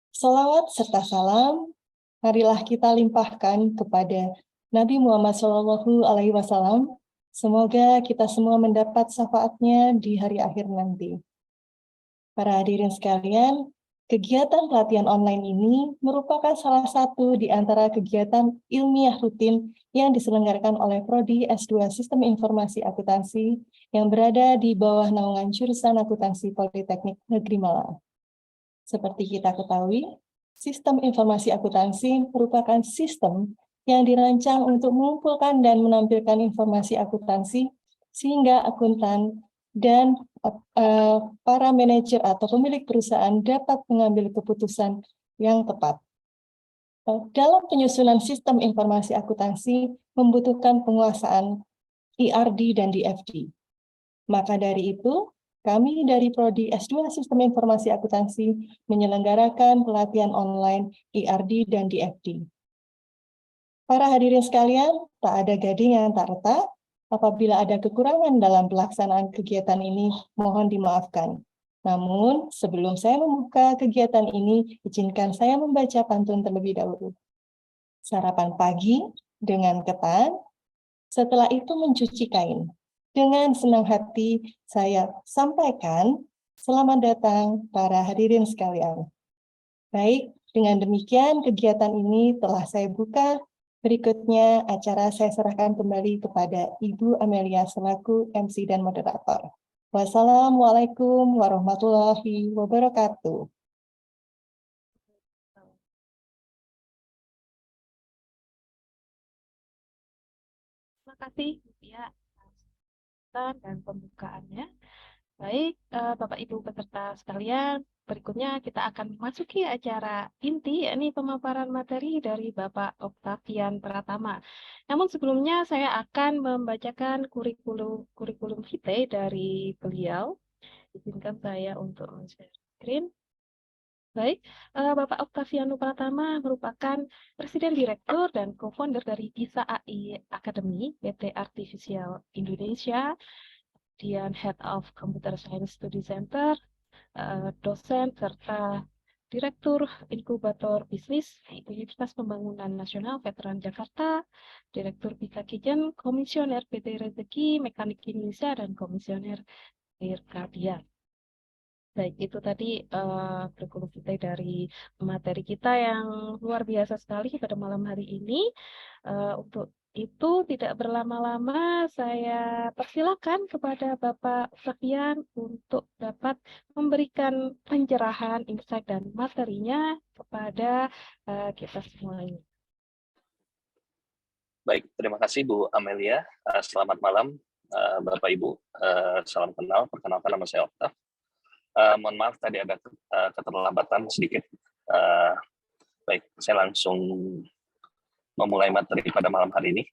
Salawat serta salam, marilah kita limpahkan kepada Nabi Muhammad SAW. Semoga kita semua mendapat syafaatnya di hari akhir nanti. Para hadirin sekalian, kegiatan pelatihan online ini merupakan salah satu di antara kegiatan ilmiah rutin yang diselenggarakan oleh Prodi S2 Sistem Informasi Akuntansi yang berada di bawah naungan jurusan Akuntansi Politeknik Negeri Malang. Seperti kita ketahui, sistem informasi akuntansi merupakan sistem yang dirancang untuk mengumpulkan dan menampilkan informasi akuntansi sehingga akuntan dan para manajer atau pemilik perusahaan dapat mengambil keputusan yang tepat. Dalam penyusunan sistem informasi akuntansi membutuhkan penguasaan IRD dan DFD. Maka dari itu, kami dari Prodi S2 Sistem Informasi Akuntansi menyelenggarakan pelatihan online IRD dan DFD. Para hadirin sekalian, tak ada gading yang tak retak. Apabila ada kekurangan dalam pelaksanaan kegiatan ini, mohon dimaafkan. Namun, sebelum saya membuka kegiatan ini, izinkan saya membaca pantun terlebih dahulu. Sarapan pagi dengan ketan, setelah itu mencuci kain. Dengan senang hati saya sampaikan, selamat datang para hadirin sekalian. Baik, dengan demikian kegiatan ini telah saya buka. Berikutnya acara saya serahkan kembali kepada Ibu Amelia selaku MC dan moderator. Wassalamualaikum warahmatullahi wabarakatuh. Terima kasih ya dan pembukaannya. Baik, Bapak Ibu peserta sekalian, berikutnya kita akan memasuki acara inti, yakni pemaparan materi dari Bapak Octavian Pratama. Namun sebelumnya saya akan membacakan kurikulum vitae dari beliau. Izinkan saya untuk men-share screen. Baik, Bapak Octavian Pratama merupakan Presiden Direktur dan Co-founder dari DISA AI Academy, PT Artificial Indonesia, kemudian Head of Computer Science Study Center, dosen serta Direktur Inkubator Bisnis Universitas Pembangunan Nasional Veteran Jakarta, Direktur Bika Kitchen, Komisioner PT Rezeki Mekanik Indonesia, dan Komisioner Irkadian. Baik, itu tadi kurikulum vitae dari materi kita yang luar biasa sekali pada malam hari ini. Untuk itu tidak berlama-lama, saya persilakan kepada Bapak Octavian untuk dapat memberikan pencerahan, insight, dan materinya kepada kita semua ini. Baik, terima kasih Bu Amelia. Selamat malam Bapak Ibu. Salam kenal, perkenalkan nama saya Octav. Mohon maaf tadi ada keterlambatan sedikit. Baik, saya langsung memulai materi pada malam hari ini.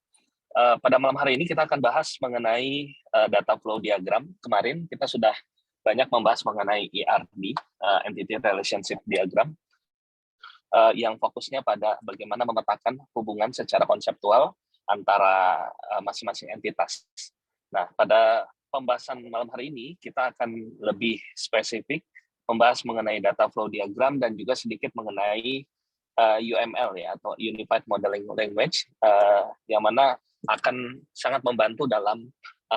Pada malam hari ini kita akan bahas mengenai data flow diagram. Kemarin kita sudah banyak membahas mengenai ERD, Entity Relationship Diagram, yang fokusnya pada bagaimana memetakan hubungan secara konseptual antara masing-masing entitas. Nah, pada pembahasan malam hari ini kita akan lebih spesifik membahas mengenai data flow diagram dan juga sedikit mengenai UML ya, atau Unified Modeling Language, yang mana akan sangat membantu dalam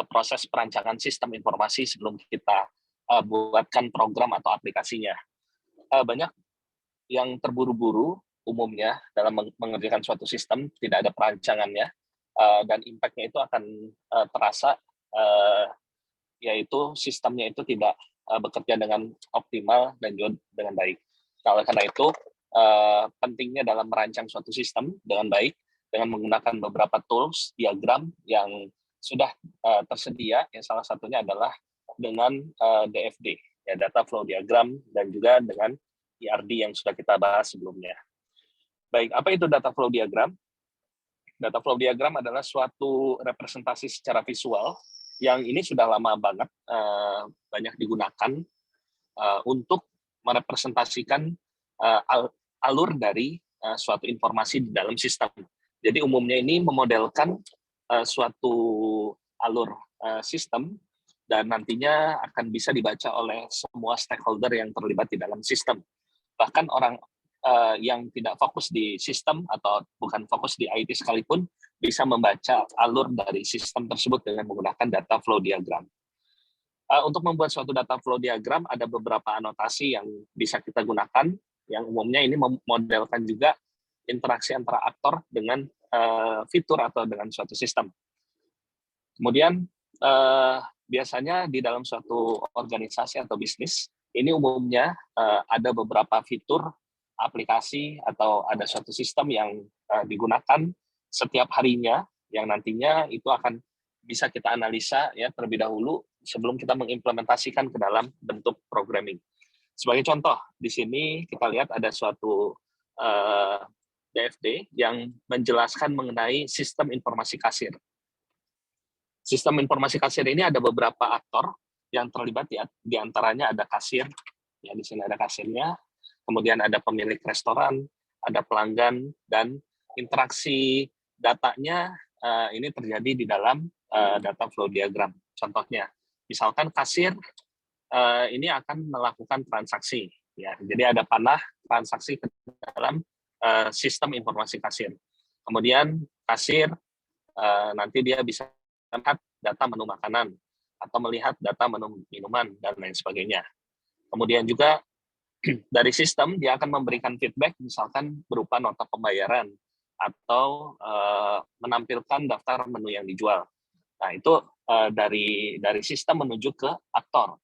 proses perancangan sistem informasi sebelum kita buatkan program atau aplikasinya. Banyak yang terburu-buru umumnya dalam mengerjakan suatu sistem, tidak ada perancangannya, dan impact-nya itu akan terasa, yaitu sistemnya itu tidak bekerja dengan optimal dan juga dengan baik. Karena itu, pentingnya dalam merancang suatu sistem dengan baik, dengan menggunakan beberapa tools, diagram yang sudah tersedia, yang salah satunya adalah dengan DFD, ya, Data Flow Diagram, dan juga dengan ERD yang sudah kita bahas sebelumnya. Baik, apa itu Data Flow Diagram? Data Flow Diagram adalah suatu representasi secara visual yang ini sudah lama banget banyak digunakan untuk merepresentasikan alur dari suatu informasi di dalam sistem. Jadi umumnya ini memodelkan suatu alur sistem dan nantinya akan bisa dibaca oleh semua stakeholder yang terlibat di dalam sistem. Bahkan orang yang tidak fokus di sistem atau bukan fokus di IT sekalipun bisa membaca alur dari sistem tersebut dengan menggunakan data flow diagram. Untuk membuat suatu data flow diagram ada beberapa anotasi yang bisa kita gunakan, yang umumnya ini memodelkan juga interaksi antara aktor dengan fitur atau dengan suatu sistem. Kemudian biasanya di dalam suatu organisasi atau bisnis ini umumnya ada beberapa fitur aplikasi atau ada suatu sistem yang digunakan setiap harinya yang nantinya itu akan bisa kita analisa ya terlebih dahulu sebelum kita mengimplementasikan ke dalam bentuk programming. Sebagai contoh, di sini kita lihat ada suatu DFD yang menjelaskan mengenai sistem informasi kasir. Sistem informasi kasir ini ada beberapa aktor yang terlibat, di antaranya ada kasir, ya di sini ada kasirnya, kemudian ada pemilik restoran, ada pelanggan, dan interaksi datanya ini terjadi di dalam data flow diagram. Contohnya, misalkan kasir ini akan melakukan transaksi, ya. Jadi ada panah transaksi ke dalam sistem informasi kasir. Kemudian kasir nanti dia bisa melihat data menu makanan atau melihat data menu minuman dan lain sebagainya. Kemudian juga dari sistem dia akan memberikan feedback misalkan berupa nota pembayaran atau menampilkan daftar menu yang dijual. Nah, itu dari sistem menuju ke aktor.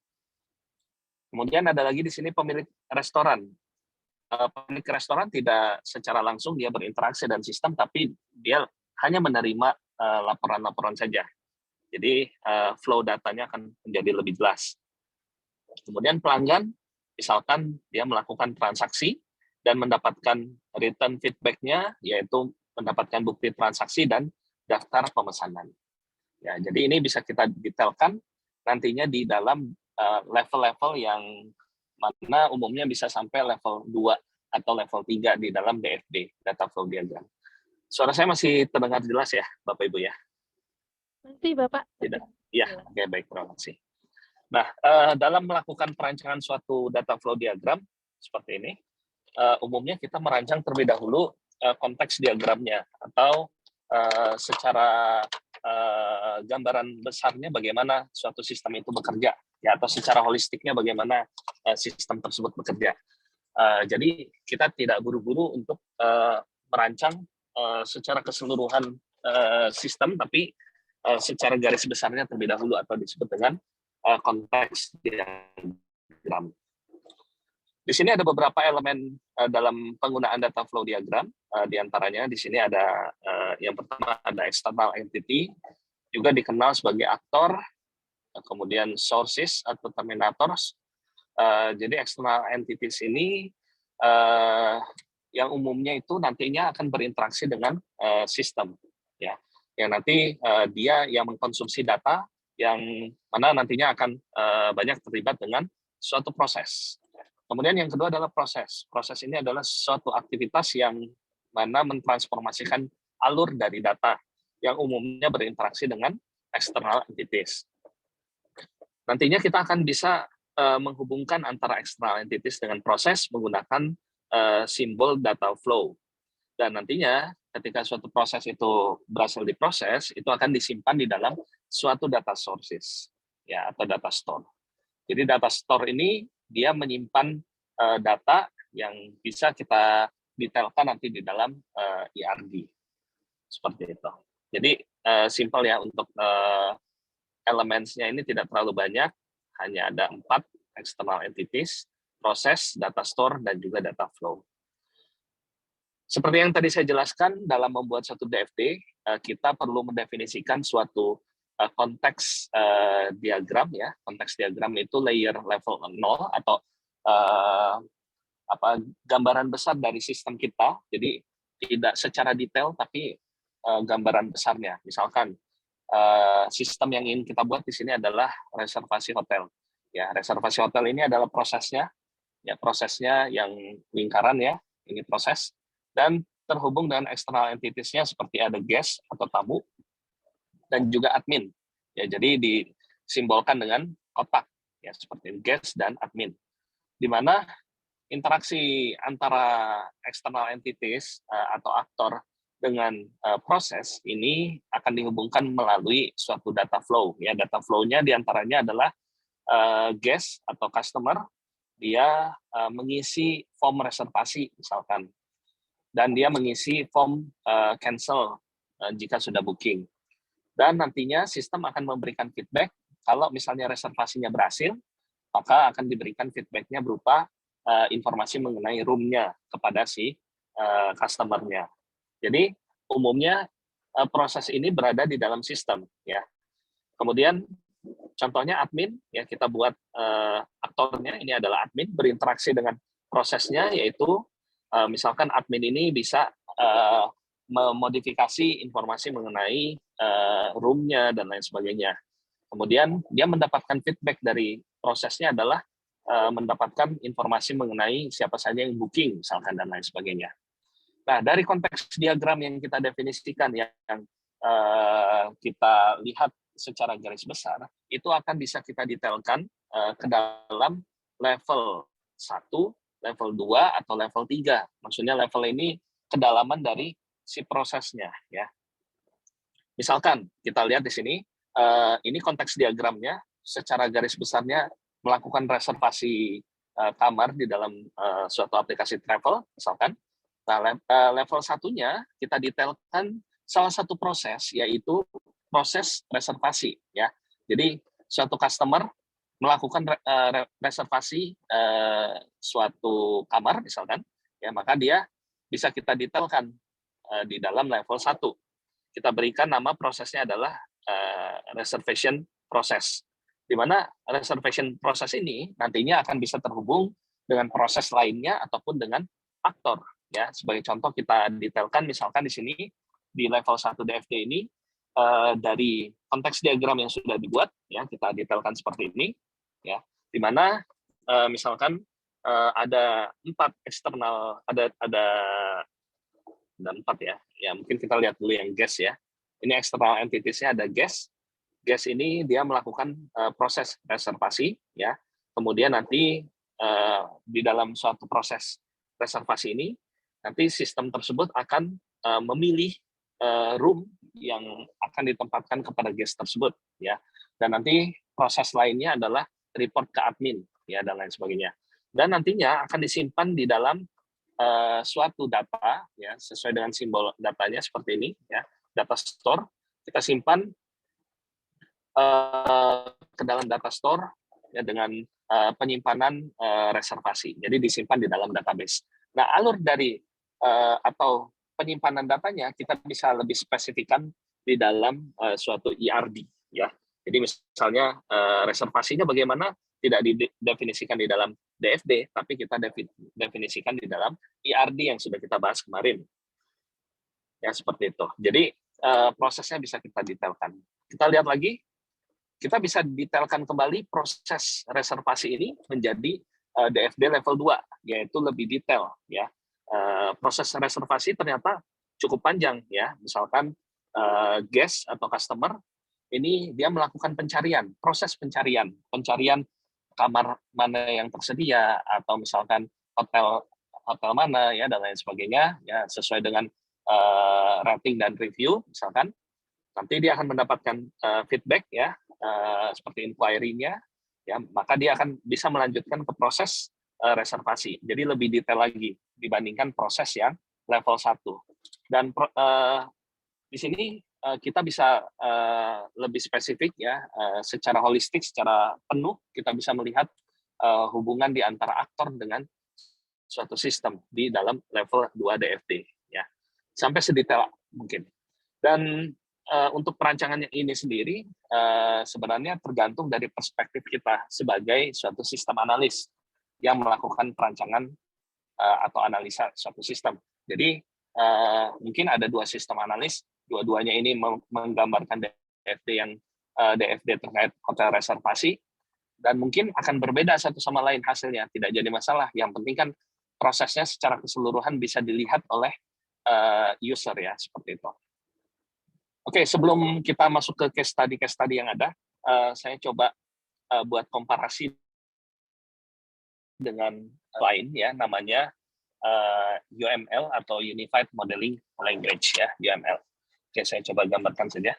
Kemudian ada lagi di sini pemilik restoran. Pemilik restoran tidak secara langsung dia berinteraksi dengan sistem, tapi dia hanya menerima laporan-laporan saja. Jadi flow datanya akan menjadi lebih jelas. Kemudian pelanggan, misalkan dia melakukan transaksi dan mendapatkan return feedback-nya, yaitu mendapatkan bukti transaksi dan daftar pemesanan. Ya, jadi ini bisa kita detailkan nantinya di dalam level-level yang mana umumnya bisa sampai level 2 atau level 3 di dalam DFD, Data Flow Diagram. Suara saya masih terdengar jelas ya, Bapak Ibu ya? Masih, Bapak. Tidak. Ya, oke, baik, terima kasih. Nah, dalam melakukan perancangan suatu data flow diagram seperti ini, umumnya kita merancang terlebih dahulu konteks diagramnya atau secara gambaran besarnya bagaimana suatu sistem itu bekerja, ya, atau secara holistiknya bagaimana sistem tersebut bekerja. Jadi kita tidak buru-buru untuk merancang secara keseluruhan sistem, tapi secara garis besarnya terlebih dahulu atau disebut dengan konteks diagram. Di sini ada beberapa elemen dalam penggunaan data flow diagram. Di antaranya di sini ada yang pertama ada external entity, juga dikenal sebagai aktor, kemudian sources atau terminators. Jadi external entities ini yang umumnya itu nantinya akan berinteraksi dengan sistem, ya. Yang nanti dia yang mengkonsumsi data yang mana nantinya akan banyak terlibat dengan suatu proses. Kemudian yang kedua adalah proses. Proses ini adalah suatu aktivitas yang mana mentransformasikan alur dari data yang umumnya berinteraksi dengan external entities. Nantinya kita akan bisa menghubungkan antara external entities dengan proses menggunakan simbol data flow. Dan nantinya ketika suatu proses itu berhasil diproses, itu akan disimpan di dalam suatu data sources, ya, atau data store. Jadi data store ini dia menyimpan data yang bisa kita detailkan nanti di dalam ERD. Seperti itu. Jadi simpel ya, untuk elemennya ini tidak terlalu banyak, hanya ada 4 external entities, proses, data store, dan juga data flow. Seperti yang tadi saya jelaskan, dalam membuat suatu DFD, kita perlu mendefinisikan suatu konteks diagram, ya. Konteks diagram itu layer level 0 atau gambaran besar dari sistem kita. Jadi tidak secara detail, tapi gambaran besarnya. Misalkan sistem yang ingin kita buat di sini adalah reservasi hotel. Ya, reservasi hotel ini adalah prosesnya, ya, prosesnya yang lingkaran, ya, ini proses. Dan terhubung dengan external entities-nya seperti ada guest atau tamu dan juga admin. Ya, jadi di simbolkan dengan kotak, ya seperti guest dan admin, di mana interaksi antara external entities atau aktor dengan proses ini akan dihubungkan melalui suatu data flow. Ya, data flow-nya diantaranya adalah guest atau customer, dia mengisi form reservasi misalkan, dan dia mengisi form cancel jika sudah booking. Dan nantinya sistem akan memberikan feedback kalau misalnya reservasinya berhasil, maka akan diberikan feedback-nya berupa informasi mengenai room-nya kepada si customer-nya. Jadi umumnya proses ini berada di dalam sistem, ya. Kemudian contohnya admin, ya kita buat aktornya ini adalah admin berinteraksi dengan prosesnya, yaitu misalkan admin ini bisa memodifikasi informasi mengenai room-nya dan lain sebagainya. Kemudian dia mendapatkan feedback dari prosesnya adalah mendapatkan informasi mengenai siapa saja yang booking misalkan dan lain sebagainya. Nah, dari konteks diagram yang kita definisikan yang kita lihat secara garis besar, itu akan bisa kita detailkan ke dalam level 1, level 2 atau level 3. Maksudnya level ini kedalaman dari si prosesnya, ya. Misalkan kita lihat di sini, ini konteks diagramnya, secara garis besarnya melakukan reservasi kamar di dalam suatu aplikasi travel, misalkan. Nah, level satunya kita detailkan salah satu proses, yaitu proses reservasi, ya. Jadi suatu customer melakukan reservasi suatu kamar, misalkan, ya, maka dia bisa kita detailkan di dalam level 1. Kita berikan nama prosesnya adalah reservation process, di mana reservation process ini nantinya akan bisa terhubung dengan proses lainnya ataupun dengan aktor. Ya, sebagai contoh kita detailkan misalkan di sini di level 1 DFD ini dari konteks diagram yang sudah dibuat, ya kita detailkan seperti ini, ya, di mana misalkan ada 4 eksternal, ada 4 ya. Ya mungkin kita lihat dulu yang guest, ya. Ini external entities-nya ada guest. Guest ini dia melakukan proses reservasi, ya. Kemudian nanti di dalam suatu proses reservasi ini nanti sistem tersebut akan memilih room yang akan ditempatkan kepada guest tersebut, ya. Dan nanti proses lainnya adalah report ke admin, ya, dan lain sebagainya. Dan nantinya akan disimpan di dalam suatu data, ya, sesuai dengan simbol datanya seperti ini, ya, data store. Kita simpan ke dalam data store, ya, dengan penyimpanan reservasi. Jadi disimpan di dalam database. Nah, alur dari atau penyimpanan datanya kita bisa lebih spesifikkan di dalam suatu ERD, ya. Jadi misalnya reservasinya bagaimana tidak didefinisikan di dalam DFD, tapi kita definisikan di dalam ERD yang sudah kita bahas kemarin. Ya, seperti itu. Jadi prosesnya bisa kita detailkan. Kita lihat lagi, kita bisa detailkan kembali proses reservasi ini menjadi DFD level 2, yaitu lebih detail, ya. Proses reservasi ternyata cukup panjang, ya. Misalkan guest atau customer ini dia melakukan pencarian, proses pencarian kamar mana yang tersedia, atau misalkan hotel mana, ya, dan lain sebagainya, ya, sesuai dengan rating dan review misalkan. Nanti dia akan mendapatkan feedback, ya, seperti inquiry-nya, ya, maka dia akan bisa melanjutkan ke proses reservasi. Jadi lebih detail lagi dibandingkan proses yang level 1. Dan di sini kita bisa lebih spesifik, ya, secara holistik, secara penuh kita bisa melihat hubungan di antara aktor dengan suatu sistem di dalam level 2 DFD, ya. Sampai sedetail mungkin. Dan untuk perancangan ini sendiri sebenarnya tergantung dari perspektif kita sebagai suatu sistem analis yang melakukan perancangan atau analisa suatu sistem. Jadi mungkin ada 2 sistem analis, dua-duanya ini menggambarkan DFD yang DFD terkait hotel reservasi, dan mungkin akan berbeda satu sama lain hasilnya, tidak jadi masalah. Yang penting kan prosesnya secara keseluruhan bisa dilihat oleh user, ya, seperti itu. Oke, sebelum kita masuk ke case study yang ada, saya coba buat komparasi dengan lain ya, namanya UML atau Unified Modeling Language ya, UML. Oke, saya coba gambarkan saja.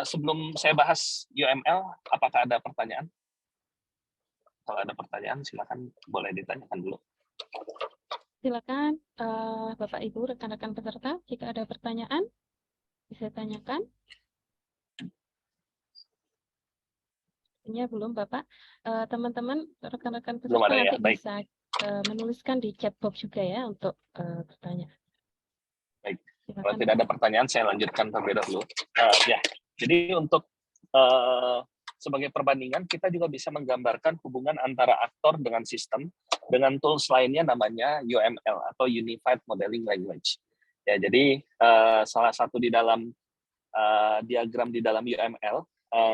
Sebelum saya bahas UML, apakah ada pertanyaan? Kalau ada pertanyaan, silakan boleh ditanyakan dulu. Silakan Bapak Ibu rekan-rekan peserta, jika ada pertanyaan bisa tanyakan. Sepertinya belum Bapak. Teman-teman rekan-rekan Belum peserta ada ya, nanti baik. bisa menuliskan di chat box juga ya untuk bertanya. Baik. Kalau Silakan. tidak ada pertanyaan, saya lanjutkan terlebih dahulu. Ya, jadi untuk sebagai perbandingan, kita juga bisa menggambarkan hubungan antara aktor dengan sistem dengan tools lainnya namanya UML atau Unified Modeling Language. Ya, jadi salah satu di dalam diagram di dalam UML,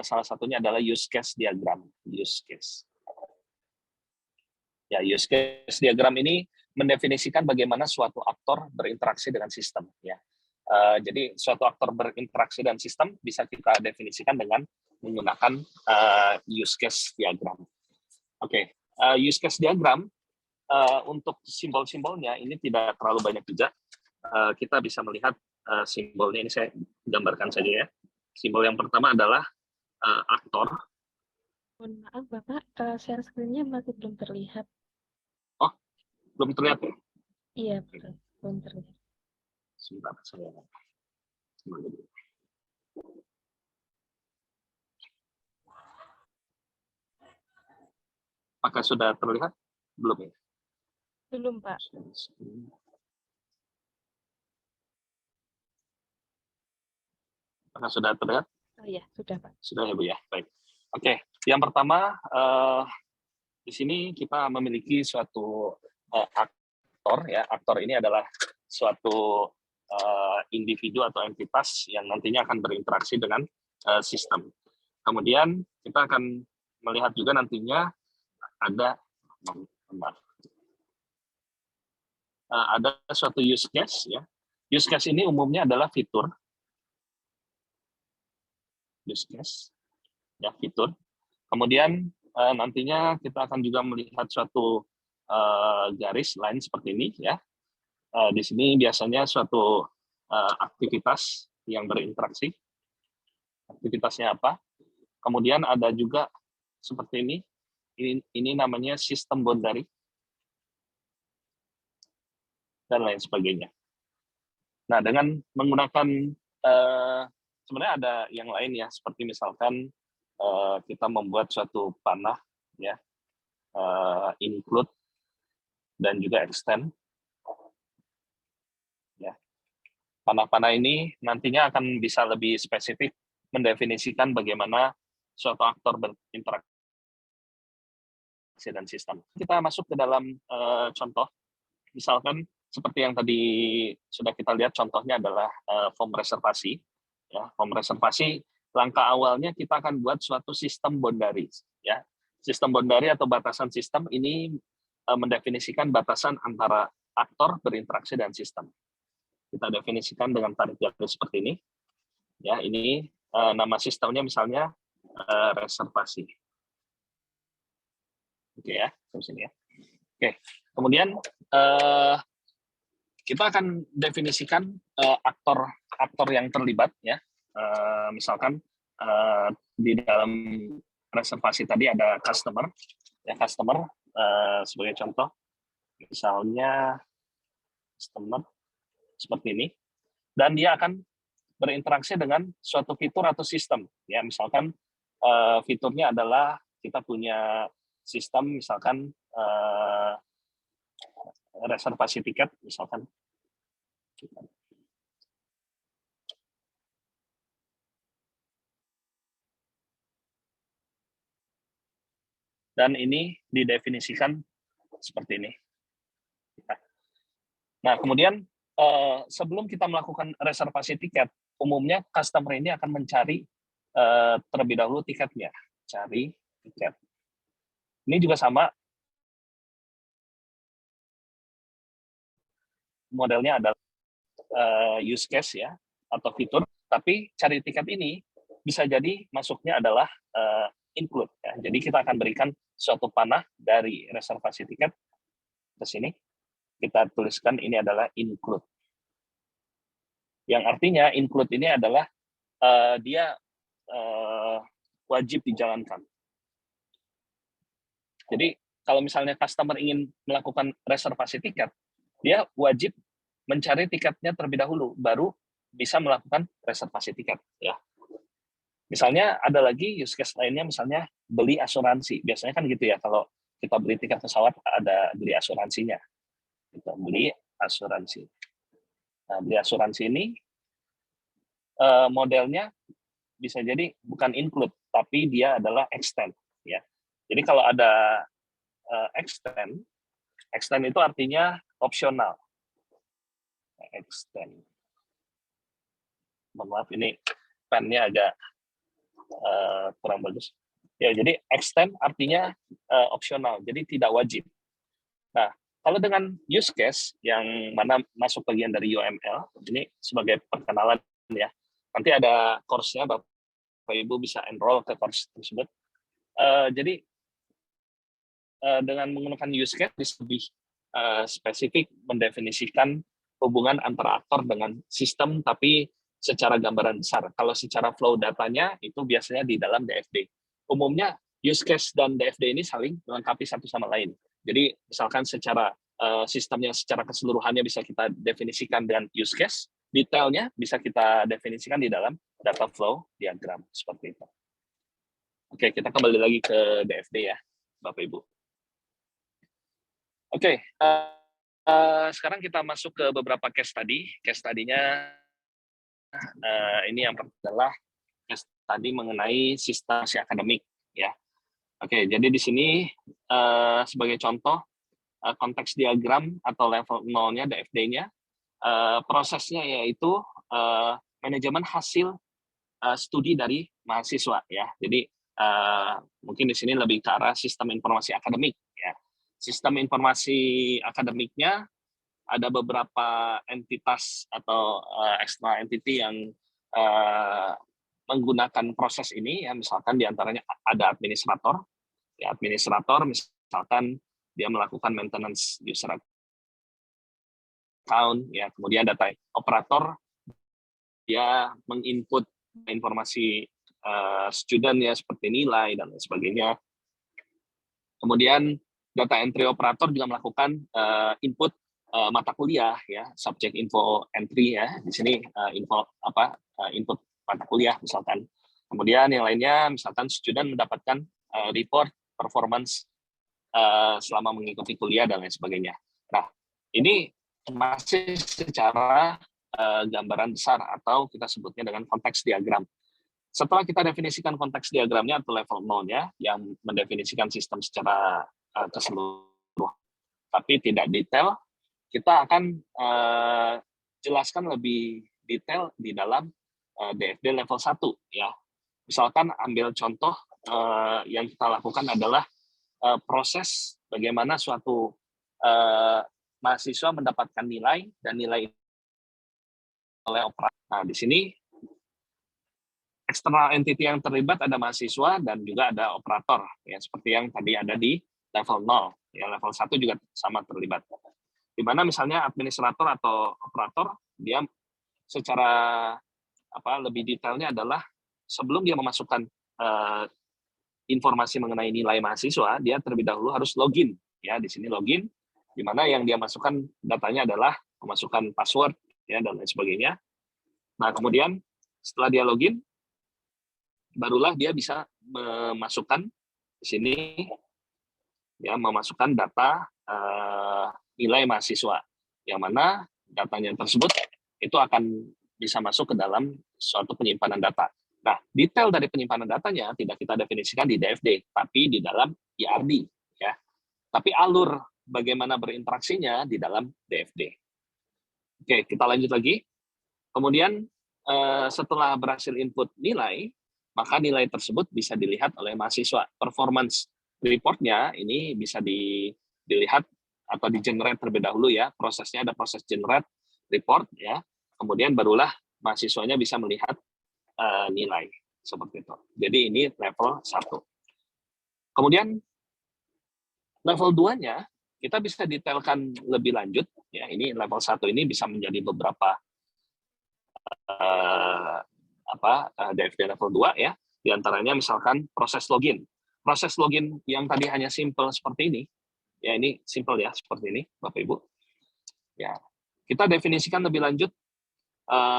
salah satunya adalah use case diagram. Use case. Ya, use case diagram ini mendefinisikan bagaimana suatu aktor berinteraksi dengan sistem. Ya. Jadi suatu aktor berinteraksi dengan sistem bisa kita definisikan dengan menggunakan use case diagram. Oke, use case diagram untuk simbol-simbolnya ini tidak terlalu banyak juga. Kita bisa melihat simbolnya, ini saya gambarkan saja ya. Simbol yang pertama adalah aktor. Mohon maaf Bapak, share screen-nya masih belum terlihat. Oh, belum terlihat ya? Iya, betul. Belum terlihat. Sebentar, saya apakah sudah terlihat? Belum ya? Belum Pak. Apakah sudah terlihat? Oh iya, sudah Pak. Sudah ya Bu ya, baik. Oke, yang pertama di sini kita memiliki suatu aktor ya. Aktor ini adalah suatu individu atau entitas yang nantinya akan berinteraksi dengan sistem. Kemudian kita akan melihat juga nantinya ada suatu use case ya. Use case ini umumnya adalah fitur. Use case ya, fitur. Kemudian nantinya kita akan juga melihat suatu garis line seperti ini ya. Di sini biasanya suatu aktivitas yang berinteraksi. Aktivitasnya apa? Kemudian ada juga seperti ini. Ini namanya sistem boundary dan lain sebagainya. Nah, dengan menggunakan sebenarnya ada yang lain ya, seperti misalkan kita membuat suatu panah ya, include dan juga extend. Ya. Panah-panah ini nantinya akan bisa lebih spesifik mendefinisikan bagaimana suatu aktor berinteraksi dan sistem. Kita masuk ke dalam contoh, misalkan seperti yang tadi sudah kita lihat, contohnya adalah form reservasi. Ya, form reservasi, langkah awalnya kita akan buat suatu sistem boundary. Ya. Sistem boundary atau batasan sistem ini mendefinisikan batasan antara aktor berinteraksi dengan sistem. Kita definisikan dengan tarik garis seperti ini. Ya, ini nama sistemnya misalnya reservasi. Oke ya, sampai sini ya. Oke, kemudian kita akan definisikan aktor yang terlibat ya. Misalkan di dalam reservasi tadi ada customer ya, customer sebagai contoh, misalnya customer seperti ini, dan dia akan berinteraksi dengan suatu fitur atau sistem ya. Misalkan fiturnya adalah kita punya sistem misalkan reservasi tiket misalkan. Dan ini didefinisikan seperti ini. Nah, kemudian sebelum kita melakukan reservasi tiket, umumnya customer ini akan mencari terlebih dahulu tiketnya. Cari tiket. Ini juga sama. Modelnya adalah use case ya, atau fitur. Tapi cari tiket ini bisa jadi masuknya adalah include. Ya. Jadi kita akan berikan suatu panah dari reservasi tiket ke sini. Kita tuliskan ini adalah include. Yang artinya include ini adalah dia wajib dijalankan. Jadi kalau misalnya customer ingin melakukan reservasi tiket, dia wajib mencari tiketnya terlebih dahulu, baru bisa melakukan reservasi tiket. Ya. Misalnya ada lagi use case lainnya, misalnya beli asuransi. Biasanya kan gitu ya, kalau kita beli tiket pesawat ada beli asuransinya. Kita beli asuransi. Nah, beli asuransi ini modelnya bisa jadi bukan include, tapi dia adalah extend. Ya. Jadi kalau ada extend itu artinya opsional. Extend. Mohon maaf, ini pennya agak kurang bagus. Ya, jadi extend artinya opsional, jadi tidak wajib. Nah, kalau dengan use case yang mana masuk bagian dari UML, ini sebagai perkenalan ya. Nanti ada course-nya, Bapak Ibu bisa enroll ke course tersebut. Jadi dengan menggunakan use case lebih spesifik mendefinisikan hubungan antara aktor dengan sistem, tapi secara gambaran besar. Kalau secara flow datanya itu biasanya di dalam DFD. Umumnya use case dan DFD ini saling melengkapi satu sama lain. Jadi misalkan secara sistemnya secara keseluruhannya bisa kita definisikan dengan use case, detailnya bisa kita definisikan di dalam data flow diagram seperti itu. Oke, kita kembali lagi ke DFD ya, Bapak Ibu. Oke, sekarang kita masuk ke beberapa case study. Case study-nya ini yang pertama adalah case study mengenai sistem akademik ya. Oke, jadi di sini sebagai contoh konteks diagram atau level 0-nya DFD-nya, prosesnya yaitu manajemen hasil studi dari mahasiswa ya. Jadi mungkin di sini lebih ke arah sistem informasi akademik ya. Sistem informasi akademiknya ada beberapa entitas atau external entity yang menggunakan proses ini ya, misalkan diantaranya ada administrator ya, administrator misalkan dia melakukan maintenance user account ya, kemudian data operator dia menginput informasi student ya seperti nilai dan lain sebagainya. Kemudian data entry operator juga melakukan input mata kuliah ya, subject info entry ya. Di sini info input mata kuliah misalkan. Kemudian yang lainnya misalkan student mendapatkan report performance selama mengikuti kuliah dan lain sebagainya. Nah, ini masih secara gambaran besar atau kita sebutnya dengan konteks diagram. Setelah kita definisikan konteks diagramnya atau level 0-nya yang mendefinisikan sistem secara keseluruhan, tapi tidak detail, kita akan jelaskan lebih detail di dalam DFD level 1 ya. Misalkan ambil contoh yang kita lakukan adalah proses bagaimana suatu mahasiswa mendapatkan nilai dan nilai oleh operator. Nah, di sini eksternal entity yang terlibat ada mahasiswa dan juga ada operator ya, seperti yang tadi ada di level 0 ya. Level 1 juga sama terlibat, di mana misalnya administrator atau operator dia secara lebih detailnya adalah sebelum dia memasukkan informasi mengenai nilai mahasiswa, dia terlebih dahulu harus login ya. Di sini login, di mana yang dia masukkan datanya adalah memasukkan password ya dan lain sebagainya. Nah, kemudian setelah dia login, barulah dia bisa memasukkan di sini ya, memasukkan data nilai mahasiswa, yang mana datanya tersebut itu akan bisa masuk ke dalam suatu penyimpanan data. Nah, detail dari penyimpanan datanya tidak kita definisikan di DFD, tapi di dalam IRD ya. Tapi alur bagaimana berinteraksinya di dalam DFD. Oke, kita lanjut lagi. Kemudian setelah berhasil input nilai, maka nilai tersebut bisa dilihat oleh mahasiswa. Performance report-nya ini bisa dilihat atau di-generate terlebih dahulu ya. Prosesnya ada proses generate report ya. Kemudian barulah mahasiswanya bisa melihat nilai Seperti itu. Jadi ini level 1. Kemudian level 2-nya kita bisa detailkan lebih lanjut. Ya, ini level 1 ini bisa menjadi beberapa DFD level 2 ya. Di antaranya misalkan proses login. Proses login yang tadi hanya simple seperti ini. Ya, ini simple ya seperti ini, Bapak Ibu. Ya, kita definisikan lebih lanjut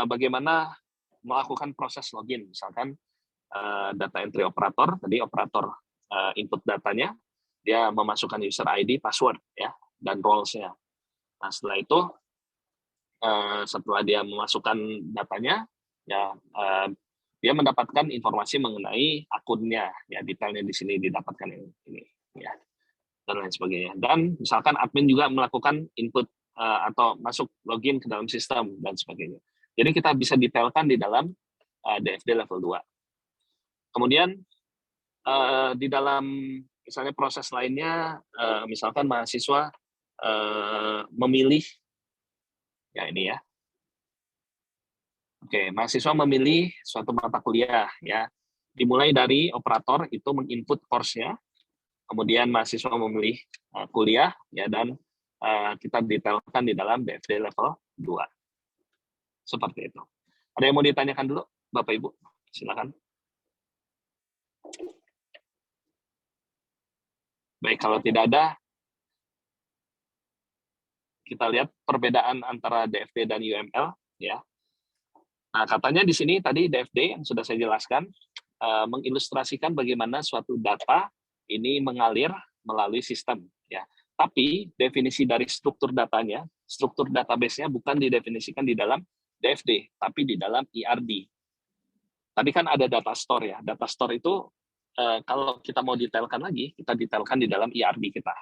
bagaimana melakukan proses login. Misalkan data entry operator, tadi operator input datanya, dia memasukkan user ID, password ya, dan roles-nya. Nah, setelah itu setelah dia memasukkan datanya, ya dia mendapatkan informasi mengenai akunnya, ya detailnya di sini didapatkan ini, ya dan lain sebagainya. Dan misalkan admin juga melakukan input atau masuk login ke dalam sistem dan sebagainya. Jadi kita bisa detailkan di dalam DFD level 2. Kemudian di dalam misalnya proses lainnya, misalkan mahasiswa memilih, ya ini ya. Oke, mahasiswa memilih suatu mata kuliah, ya. Dimulai dari operator itu menginput course-nya, kemudian mahasiswa memilih kuliah, ya, dan kita detailkan di dalam DFD level 2. Seperti itu. Ada yang mau ditanyakan dulu, Bapak Ibu? Silakan. Baik, kalau tidak ada, kita lihat perbedaan antara DFD dan UML, ya. Nah, katanya di sini tadi DFD yang sudah saya jelaskan mengilustrasikan bagaimana suatu data ini mengalir melalui sistem, ya. Tapi definisi dari struktur datanya, struktur database-nya bukan didefinisikan di dalam DFD, tapi di dalam ERD. Tadi kan ada data store ya. Data store itu kalau kita mau detailkan lagi, kita detailkan di dalam ERD kita.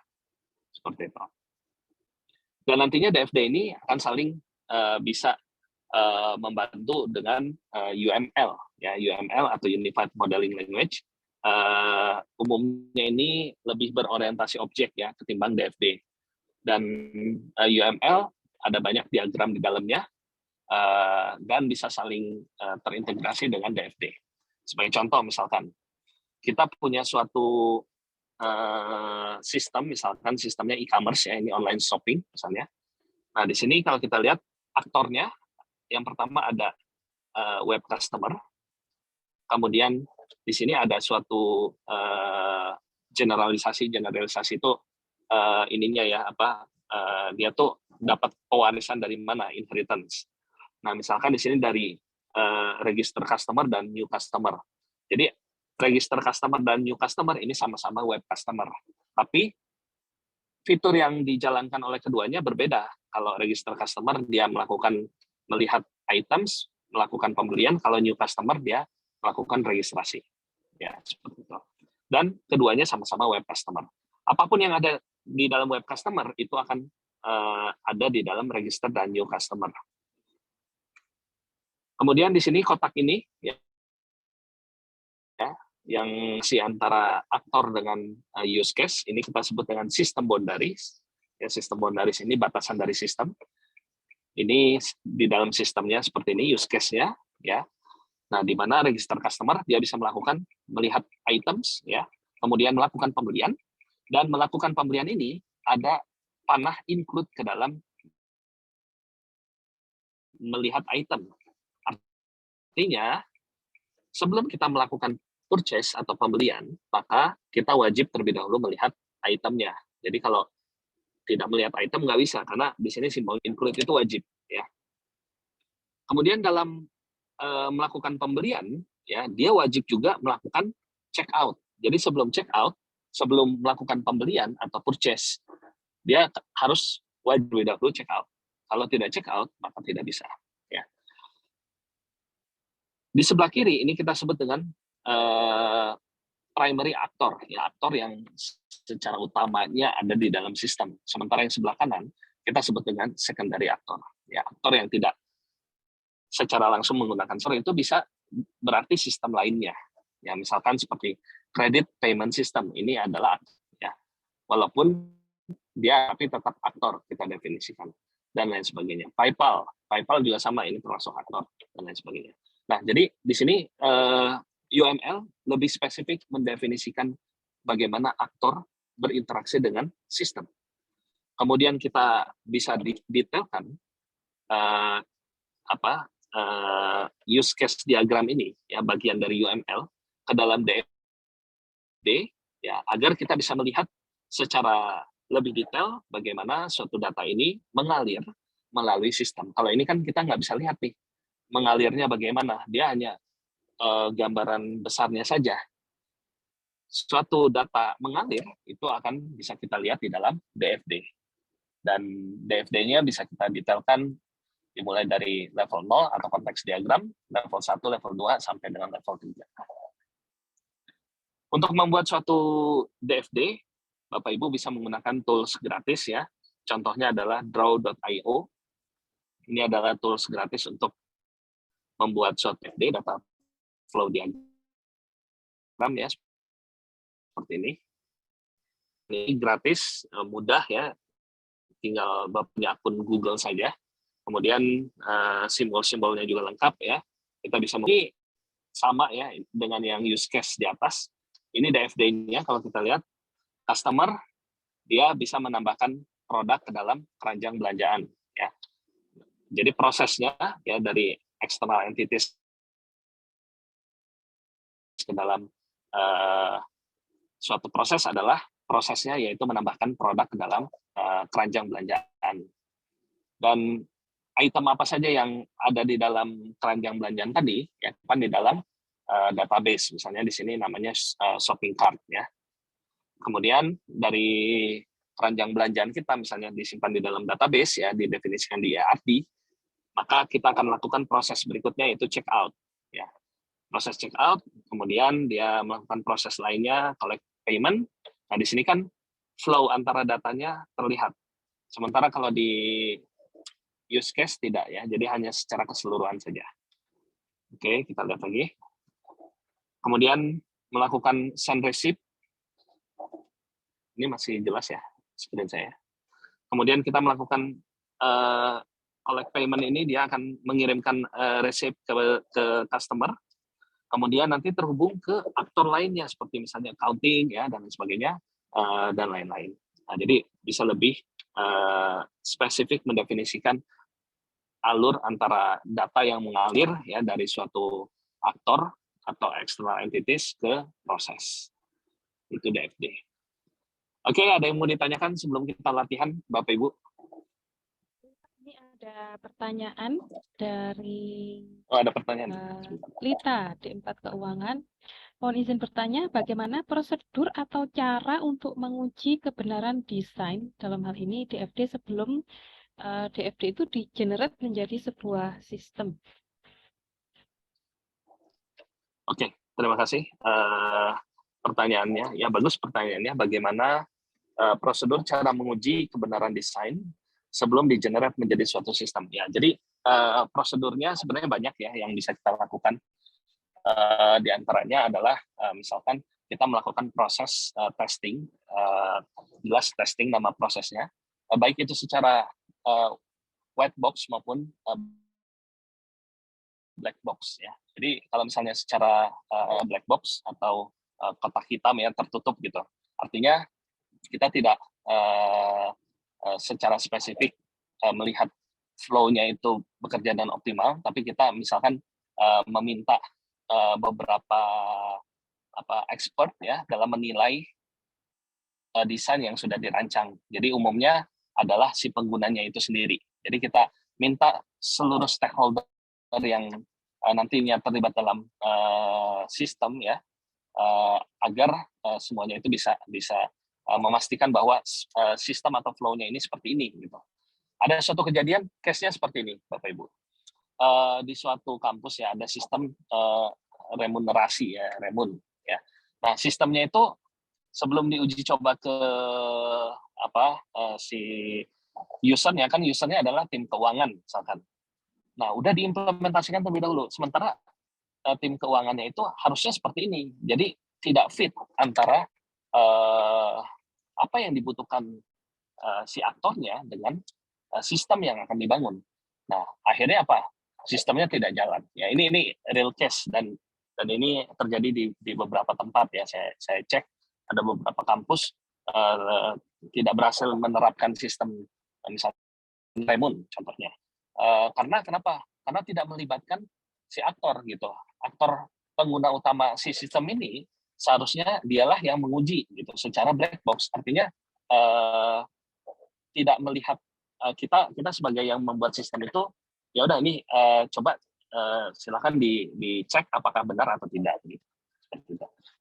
Seperti itu. Dan nantinya DFD ini akan saling bisa membantu dengan UML, ya UML atau Unified Modeling Language. Umumnya ini lebih berorientasi objek ya ketimbang DFD. Dan UML ada banyak diagram di dalamnya dan bisa saling terintegrasi dengan DFD. Sebagai contoh misalkan kita punya suatu sistem, misalkan sistemnya e-commerce ya, ini online shopping misalnya. Nah di sini kalau kita lihat aktornya, yang pertama ada web customer, kemudian di sini ada suatu generalisasi itu ininya ya dia tuh dapat pewarisan dari mana, inheritance. Nah misalkan di sini dari register customer dan new customer. Jadi register customer dan new customer ini sama-sama web customer, tapi fitur yang dijalankan oleh keduanya berbeda. Kalau register customer dia melihat items, melakukan pembelian. Kalau new customer dia melakukan registrasi. Ya, seperti itu. Dan keduanya sama-sama web customer. Apapun yang ada di dalam web customer itu akan ada di dalam register dan new customer. Kemudian di sini kotak ini ya yang si antara aktor dengan use case ini kita sebut dengan system boundaries. Ya, system boundaries ini batasan dari sistem. Ini di dalam sistemnya seperti ini use case-nya ya. Nah, di mana register customer dia bisa melihat items ya, kemudian melakukan pembelian, dan melakukan pembelian ini ada panah include ke dalam melihat item. Artinya sebelum kita melakukan purchase atau pembelian, maka kita wajib terlebih dahulu melihat itemnya. Jadi kalau tidak melihat item nggak bisa, karena di sini simbol include itu wajib ya. Kemudian dalam melakukan pembelian, ya dia wajib juga melakukan check out. Jadi sebelum check out, sebelum melakukan pembelian atau purchase, dia harus wajib dahulu check out. Kalau tidak check out, maka tidak bisa. Ya. Di sebelah kiri ini kita sebut dengan primary actor, ya aktor yang secara utamanya ada di dalam sistem. Sementara yang sebelah kanan kita sebut dengan secondary actor, ya aktor yang tidak secara langsung menggunakan server itu bisa berarti sistem lainnya. Ya misalkan seperti credit payment system ini adalah ya walaupun dia tapi tetap aktor kita definisikan dan lain sebagainya. PayPal juga sama, ini termasuk aktor dan lain sebagainya. Nah jadi di sini UML lebih spesifik mendefinisikan bagaimana aktor berinteraksi dengan sistem. Kemudian kita bisa detailkan use case diagram ini, ya, bagian dari UML ke dalam DFD, ya, agar kita bisa melihat secara lebih detail bagaimana suatu data ini mengalir melalui sistem. Kalau ini kan kita nggak bisa lihat nih mengalirnya bagaimana, dia hanya gambaran besarnya saja. Suatu data mengalir itu akan bisa kita lihat di dalam DFD. Dan DFD-nya bisa kita detailkan dimulai dari level 0 atau konteks diagram, level 1, level 2, sampai dengan level 3. Untuk membuat suatu DFD, Bapak Ibu bisa menggunakan tools gratis, ya. Contohnya adalah draw.io. Ini adalah tools gratis untuk membuat suatu DFD, data flow diagram, ya, seperti ini. Ini gratis, mudah, ya. Tinggal Bapak punya akun Google saja. Kemudian simbol-simbolnya juga lengkap, ya. Kita bisa ini sama, ya, dengan yang use case di atas. Ini DFD-nya kalau kita lihat, customer dia bisa menambahkan produk ke dalam keranjang belanjaan, ya. Jadi prosesnya, ya, dari external entities ke dalam suatu proses adalah prosesnya yaitu menambahkan produk ke dalam keranjang belanjaan. Dan item apa saja yang ada di dalam keranjang belanjaan tadi, ya, kan di dalam database. Misalnya di sini namanya shopping cart, ya. Kemudian dari keranjang belanjaan kita misalnya disimpan di dalam database, ya, didefinisikan di ERP, maka kita akan melakukan proses berikutnya yaitu check out, ya. Proses check out, kemudian dia melakukan proses lainnya collect payment. Nah, di sini kan flow antara datanya terlihat. Sementara kalau di use case tidak, ya, jadi hanya secara keseluruhan saja. Oke, kita lihat lagi. Kemudian melakukan send receipt. Ini masih jelas, ya, screen saya. Kemudian kita melakukan collect payment ini, dia akan mengirimkan receipt ke customer. Kemudian nanti terhubung ke aktor lainnya seperti misalnya accounting, ya, dan sebagainya, dan lain-lain. Nah, jadi bisa lebih spesifik mendefinisikan alur antara data yang mengalir, ya, dari suatu aktor atau external entities ke proses. Itu DFD. Oke, ada yang mau ditanyakan sebelum kita latihan, Bapak Ibu? Ini ada pertanyaan dari ada pertanyaan. Lita, D4 Keuangan. Mohon izin bertanya, bagaimana prosedur atau cara untuk menguji kebenaran desain dalam hal ini DFD sebelum DFD itu di-generate menjadi sebuah sistem? Oke, terima kasih pertanyaannya. Ya, bagus pertanyaannya. Bagaimana prosedur cara menguji kebenaran desain sebelum di-generate menjadi suatu sistem? Ya, jadi prosedurnya sebenarnya banyak, ya, yang bisa kita lakukan. Di antaranya adalah misalkan kita melakukan proses testing, jelas testing nama prosesnya, baik itu secara white box maupun black box, ya. Jadi kalau misalnya secara black box atau kotak hitam, ya, tertutup gitu, artinya kita tidak secara spesifik melihat flow-nya itu bekerja dan optimal, tapi kita misalkan meminta beberapa expert, ya, dalam menilai desain yang sudah dirancang. Jadi umumnya adalah si penggunanya itu sendiri. Jadi kita minta seluruh stakeholder yang nantinya terlibat dalam sistem, ya, agar semuanya itu bisa memastikan bahwa sistem atau flow-nya ini seperti ini, gitu. Ada suatu kejadian, case-nya seperti ini, Bapak Ibu. Di suatu kampus, ya, ada sistem remunerasi, ya, remun, ya. Nah, sistemnya itu sebelum diuji coba ke si usernya, kan usernya adalah tim keuangan misalkan. Nah, udah diimplementasikan terlebih dahulu. Sementara tim keuangannya itu harusnya seperti ini. Jadi tidak fit antara apa yang dibutuhkan si aktornya dengan sistem yang akan dibangun. Nah, akhirnya apa? Sistemnya tidak jalan. Ya, ini real case dan Dan ini terjadi di beberapa tempat ya. Saya cek ada beberapa kampus tidak berhasil menerapkan sistem, misalnya Raimund contohnya. Karena kenapa? Karena tidak melibatkan si aktor gitu. Aktor pengguna utama si sistem ini seharusnya dialah yang menguji gitu secara black box. Artinya tidak melihat kita sebagai yang membuat sistem itu, ya udah ini coba silakan dicek apakah benar atau tidak gitu.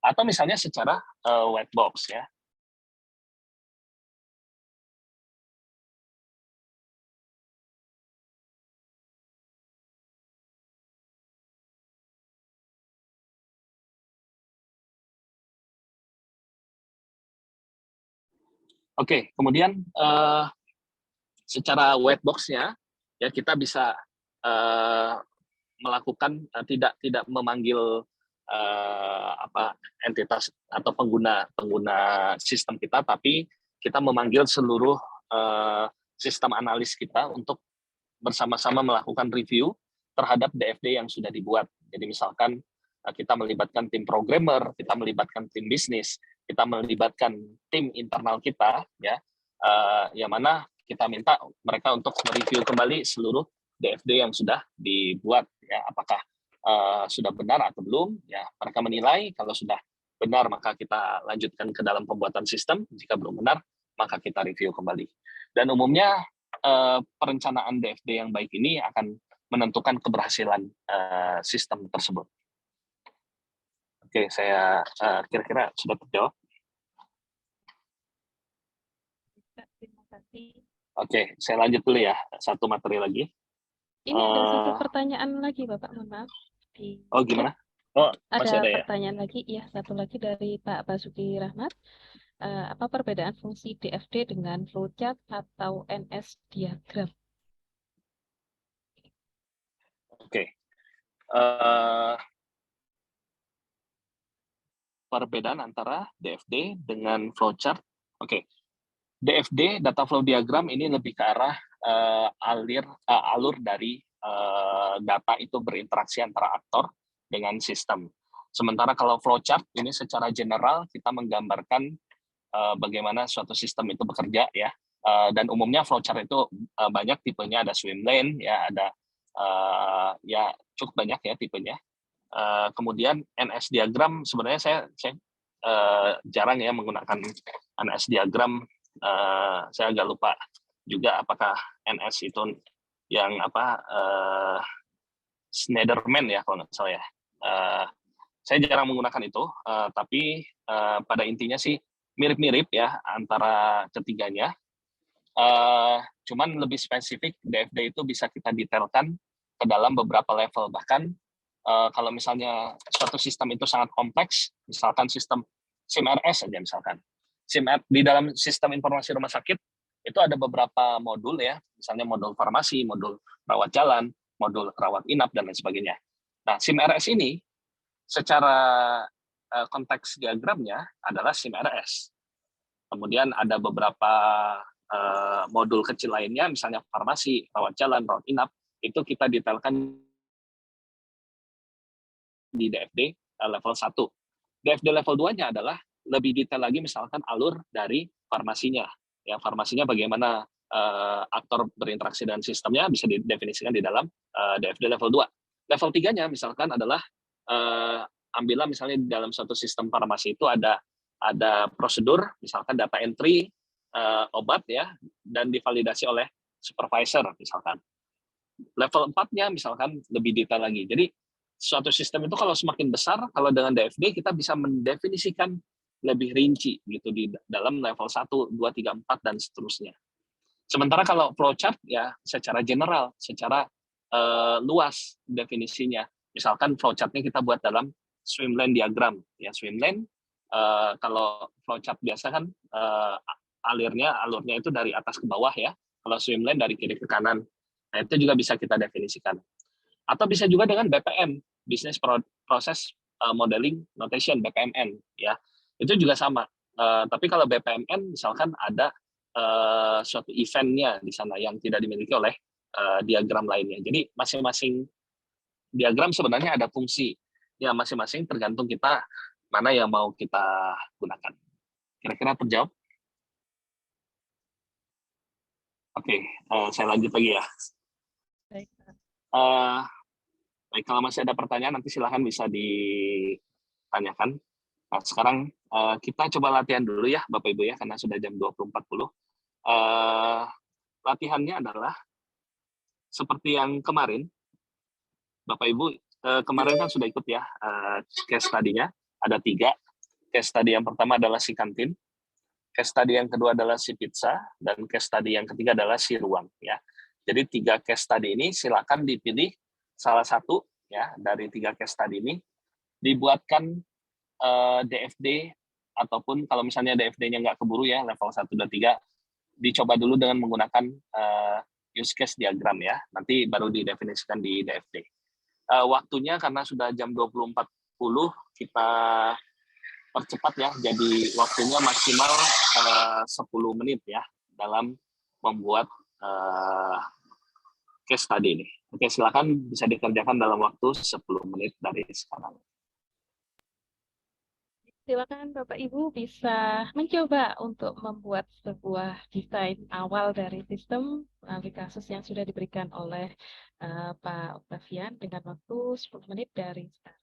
Atau misalnya secara white box ya. Oke, kemudian secara white box-nya ya kita bisa melakukan tidak memanggil entitas atau pengguna sistem kita, tapi kita memanggil seluruh sistem analis kita untuk bersama-sama melakukan review terhadap DFD yang sudah dibuat. Jadi misalkan kita melibatkan tim programmer, kita melibatkan tim bisnis, kita melibatkan tim internal kita, ya, yang mana kita minta mereka untuk mereview kembali seluruh DFD yang sudah dibuat, ya, apakah sudah benar atau belum, ya, mereka menilai kalau sudah benar maka kita lanjutkan ke dalam pembuatan sistem, jika belum benar maka kita review kembali. Dan umumnya perencanaan DFD yang baik ini akan menentukan keberhasilan sistem tersebut. Oke, saya kira-kira sudah terjawab. Terima kasih. Oke, saya lanjut dulu ya, satu materi lagi. Ini ada satu pertanyaan lagi, Bapak, mohon maaf. Oh, gimana? Oh, masih ada ada ya? pertanyaan lagi, ya, satu lagi dari Pak Basuki Rahmat. Apa perbedaan fungsi DFD dengan flowchart atau NS diagram? Oke. Perbedaan antara DFD dengan flowchart. Oke. DFD, data flow diagram, ini lebih ke arah alur dari data itu berinteraksi antara aktor dengan sistem. Sementara kalau flowchart ini secara general kita menggambarkan bagaimana suatu sistem itu bekerja, ya. Dan umumnya flowchart itu banyak tipenya, ada swim lane, ya, ada ya cukup banyak ya tipenya. Kemudian NS diagram sebenarnya saya jarang ya menggunakan NS diagram. Saya agak lupa juga apakah NS itu yang Schneiderman ya kalau nggak salah ya. Saya jarang menggunakan itu, tapi pada intinya sih mirip-mirip ya antara ketiganya. Cuman lebih spesifik, DFD itu bisa kita detailkan ke dalam beberapa level. Bahkan kalau misalnya suatu sistem itu sangat kompleks, misalkan sistem SIM-RS saja misalkan. Di dalam sistem informasi rumah sakit itu ada beberapa modul ya, misalnya modul farmasi, modul rawat jalan, modul rawat inap, dan lain sebagainya. Nah, SIM-RS ini secara konteks diagramnya adalah SIM-RS. Kemudian ada beberapa modul kecil lainnya, misalnya farmasi, rawat jalan, rawat inap, itu kita detailkan di DFD level 1. DFD level 2-nya adalah lebih detail lagi, misalkan alur dari farmasinya. Ya, farmasinya bagaimana aktor berinteraksi dengan sistemnya bisa didefinisikan di dalam DFD level 2. Level 3-nya misalkan adalah ambillah misalnya di dalam suatu sistem farmasi itu ada prosedur, misalkan data entry obat ya, dan divalidasi oleh supervisor misalkan. Level 4-nya misalkan lebih detail lagi. Jadi suatu sistem itu kalau semakin besar, kalau dengan DFD kita bisa mendefinisikan lebih rinci gitu di dalam level 1, 2, 3, 4 dan seterusnya. Sementara kalau flowchart ya secara general, secara luas definisinya. Misalkan flowchart-nya kita buat dalam swimlane diagram. Ya, swimlane kalau flowchart biasa kan alurnya itu dari atas ke bawah ya. Kalau swimlane dari kiri ke kanan. Nah, itu juga bisa kita definisikan. Atau bisa juga dengan BPM, Business Process Modeling Notation, BPMN ya. Itu juga sama. Tapi kalau BPMN misalkan ada suatu eventnya di sana yang tidak dimiliki oleh diagram lainnya. Jadi masing-masing diagram sebenarnya ada fungsi. Ya, masing-masing tergantung kita mana yang mau kita gunakan. Kira-kira terjawab? Oke, saya lanjut lagi ya. Baik, Pak. Baik, kalau masih ada pertanyaan nanti silahkan bisa ditanyakan. Nah, sekarang kita coba latihan dulu ya Bapak Ibu ya, karena sudah jam 20.40. Latihannya adalah seperti yang kemarin, Bapak Ibu kemarin kan sudah ikut ya case study-nya, ada 3. Case study yang pertama adalah si kantin, case study yang kedua adalah si pizza, dan case study yang ketiga adalah si ruang ya. Jadi 3 case study ini silakan dipilih salah satu ya dari 3 case study ini, dibuatkan DFD, ataupun kalau misalnya DFD-nya nggak keburu ya level 1 dan 3, dicoba dulu dengan menggunakan use case diagram ya, nanti baru didefinisikan di DFD. Waktunya karena sudah jam 20.40 kita percepat ya, jadi waktunya maksimal 10 menit ya dalam membuat case tadi ini. Oke, silakan bisa dikerjakan dalam waktu 10 menit dari sekarang. Silakan Bapak Ibu bisa mencoba untuk membuat sebuah desain awal dari sistem melalui kasus yang sudah diberikan oleh Pak Octavian dengan waktu 10 menit dari sekarang.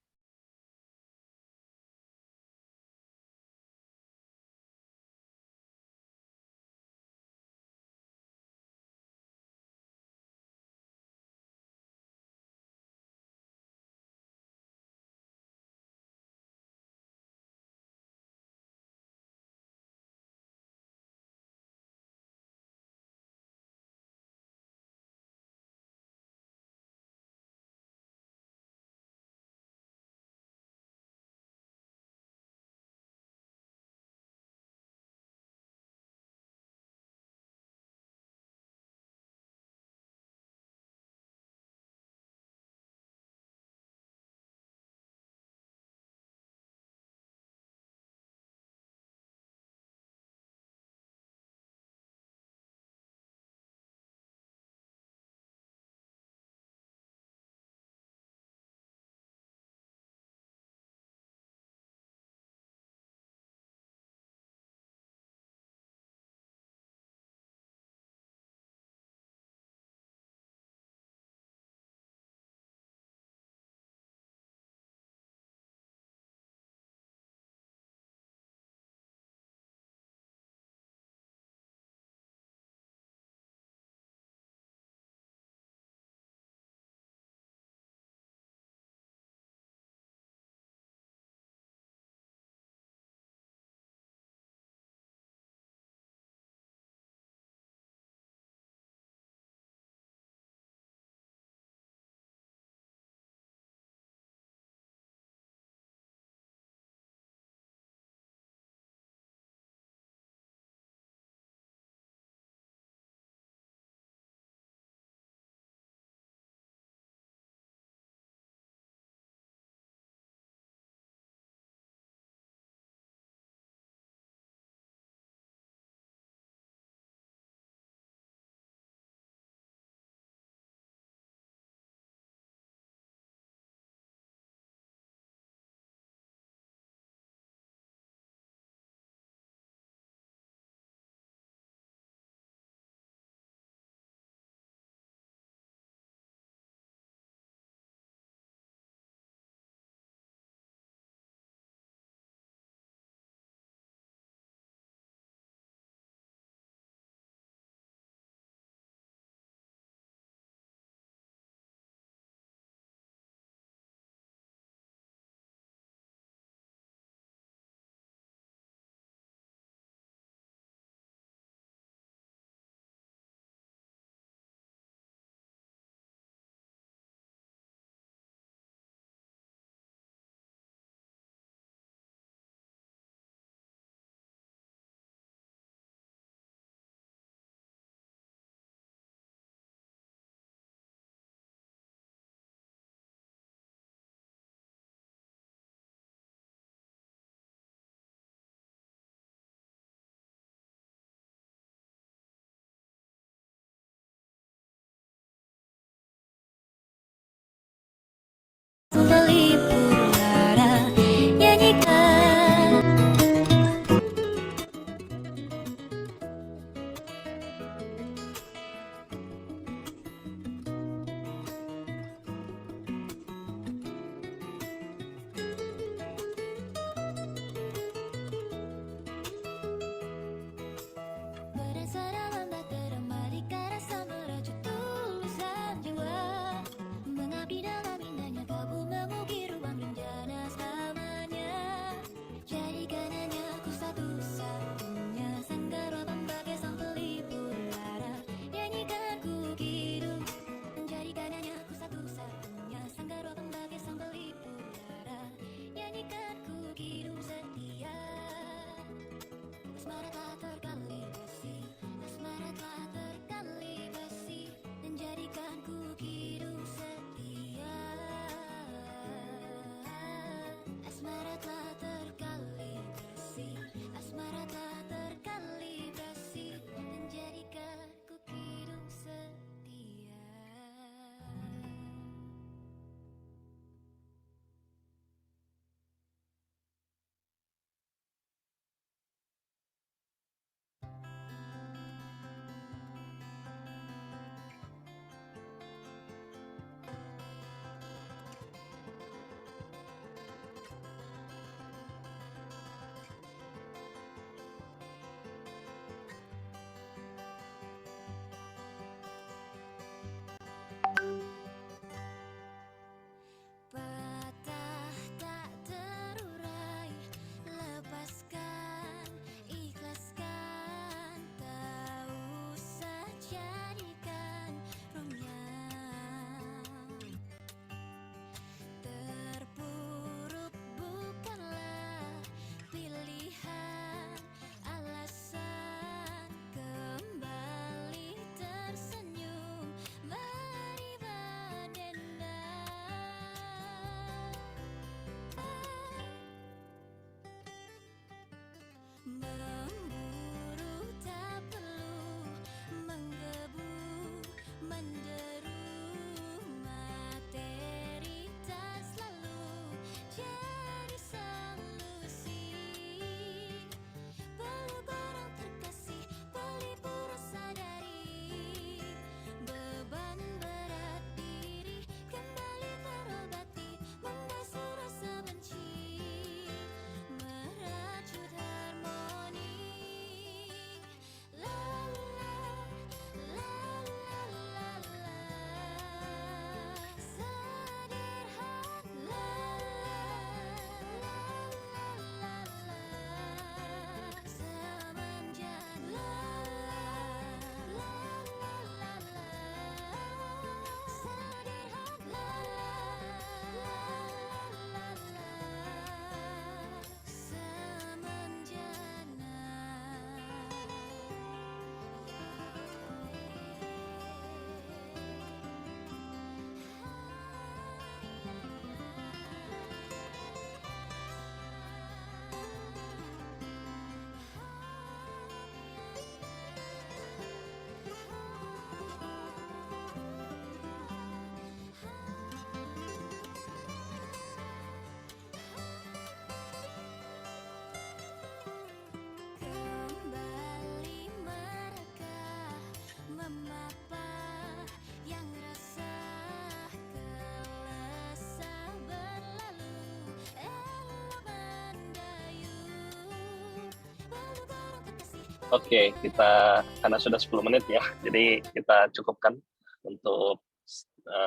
Oke, kita karena sudah 10 menit ya, jadi kita cukupkan untuk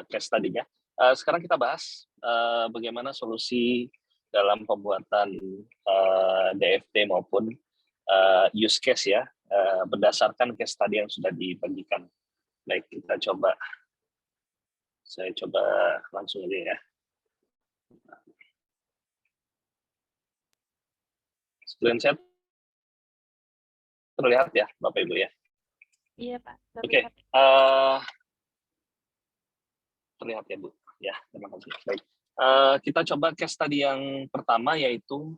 case study-nya. Sekarang kita bahas bagaimana solusi dalam pembuatan DFD maupun use case ya, berdasarkan case study yang sudah dibagikan. Baik, saya coba langsung aja ya. Screen share terlihat ya, Bapak Ibu ya? Iya, Pak. Oke, terlihat ya Bu. Ya, terima kasih. Baik, kita coba case tadi yang pertama yaitu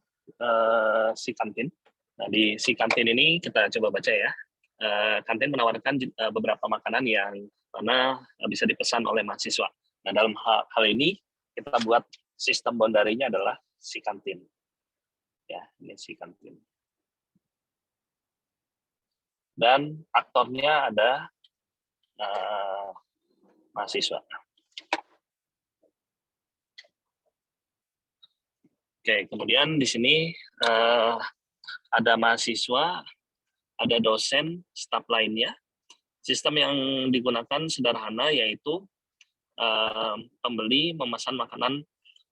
si kantin. Nah, di si kantin ini kita coba baca ya. Kantin menawarkan beberapa makanan yang mana bisa dipesan oleh mahasiswa. Nah, dalam hal ini kita buat sistem boundary-nya adalah si kantin. Ya, ini si kantin. Dan aktornya ada mahasiswa. Oke, kemudian di sini ada mahasiswa, ada dosen, staf lainnya. Sistem yang digunakan sederhana yaitu pembeli memesan makanan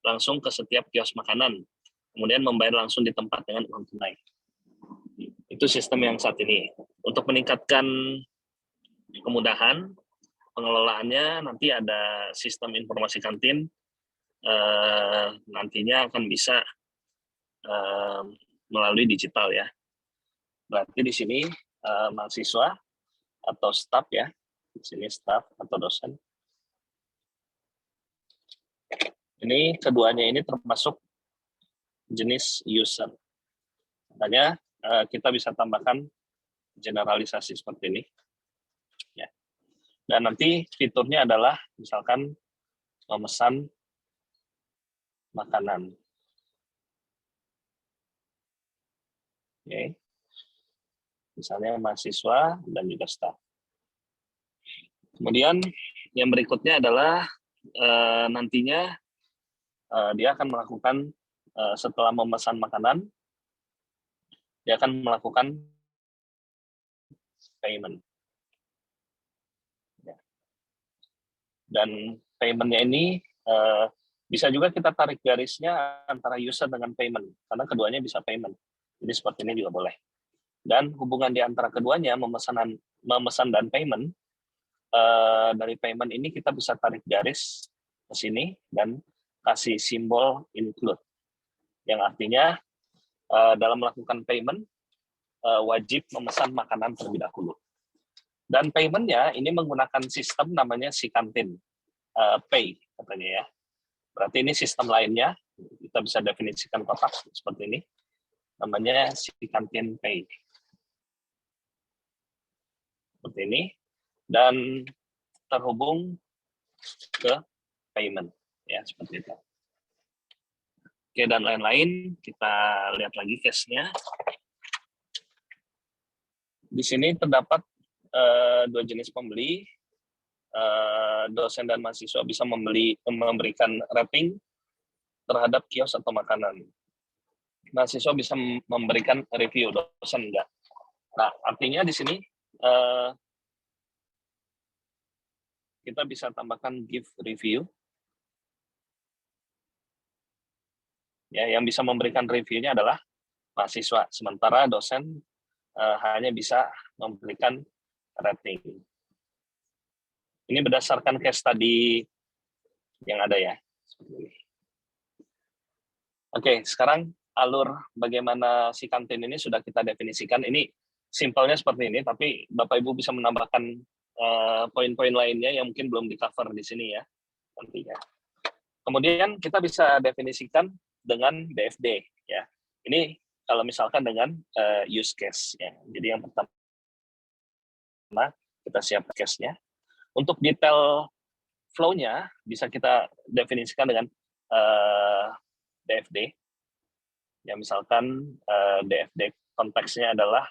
langsung ke setiap kios makanan, kemudian membayar langsung di tempat dengan uang tunai. Itu sistem yang saat ini. Untuk meningkatkan kemudahan pengelolaannya, nanti ada sistem informasi kantin, nantinya akan bisa melalui digital ya. Berarti di sini mahasiswa atau staf ya, di sini staf atau dosen. Ini keduanya ini termasuk jenis user. Makanya kita bisa tambahkan generalisasi seperti ini. Ya. Dan nanti fiturnya adalah misalkan memesan makanan. Oke. Misalnya mahasiswa dan juga staf. Kemudian yang berikutnya adalah nantinya dia akan melakukan setelah memesan makanan, dia akan melakukan payment. Ya. Dan payment-nya ini bisa juga kita tarik garisnya antara user dengan payment, karena keduanya bisa payment. Jadi seperti ini juga boleh. Dan hubungan di antara keduanya, memesan dan payment, dari payment ini kita bisa tarik garis ke sini dan kasih simbol include, yang artinya dalam melakukan payment wajib memesan makanan terlebih dahulu. Dan payment-nya ini menggunakan sistem namanya si kantin pay katanya ya. Berarti ini sistem lainnya, kita bisa definisikan kotak seperti ini, namanya si kantin pay. Seperti ini, dan terhubung ke payment ya, seperti itu. Oke, dan lain-lain kita lihat lagi case-nya. Di sini terdapat dua jenis pembeli, dosen dan mahasiswa bisa memberikan rating terhadap kios atau makanan. Mahasiswa bisa memberikan review, dosen enggak. Nah, artinya di sini kita bisa tambahkan give review. Ya, yang bisa memberikan reviewnya adalah mahasiswa, sementara dosen hanya bisa memberikan rating. Ini berdasarkan case tadi yang ada ya. Oke, sekarang alur bagaimana si kantin ini sudah kita definisikan. Ini simpelnya seperti ini, tapi Bapak Ibu bisa menambahkan poin-poin lainnya yang mungkin belum di-cover di sini ya nantinya. Kemudian kita bisa definisikan dengan DFD ya. Ini kalau misalkan dengan use case ya. Jadi yang pertama kita siapkan case-nya. Untuk detail flow-nya bisa kita definisikan dengan DFD. Ya misalkan DFD konteksnya adalah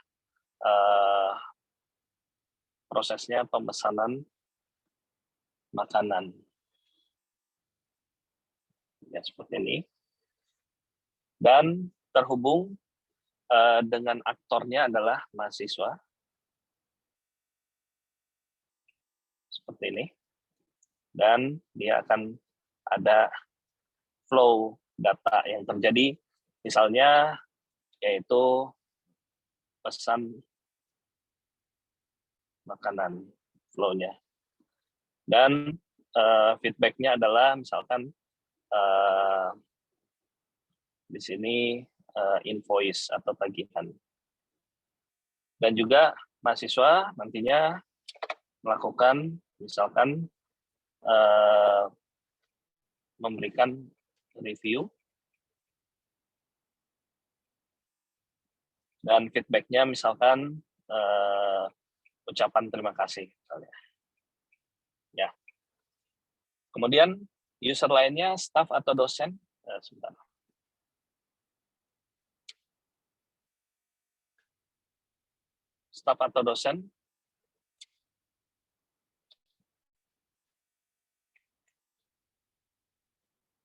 prosesnya pemesanan makanan. Ya seperti ini. Dan terhubung dengan aktornya adalah mahasiswa. Seperti ini. Dan dia akan ada flow data yang terjadi, misalnya yaitu pesan makanan flow-nya. Dan feedback-nya adalah misalkan di sini invoice atau tagihan. Dan juga mahasiswa nantinya melakukan misalkan memberikan review dan feedback-nya misalkan ucapan terima kasih misalnya. Ya. Kemudian user lainnya staff atau dosen. Sebentar. Staff atau dosen.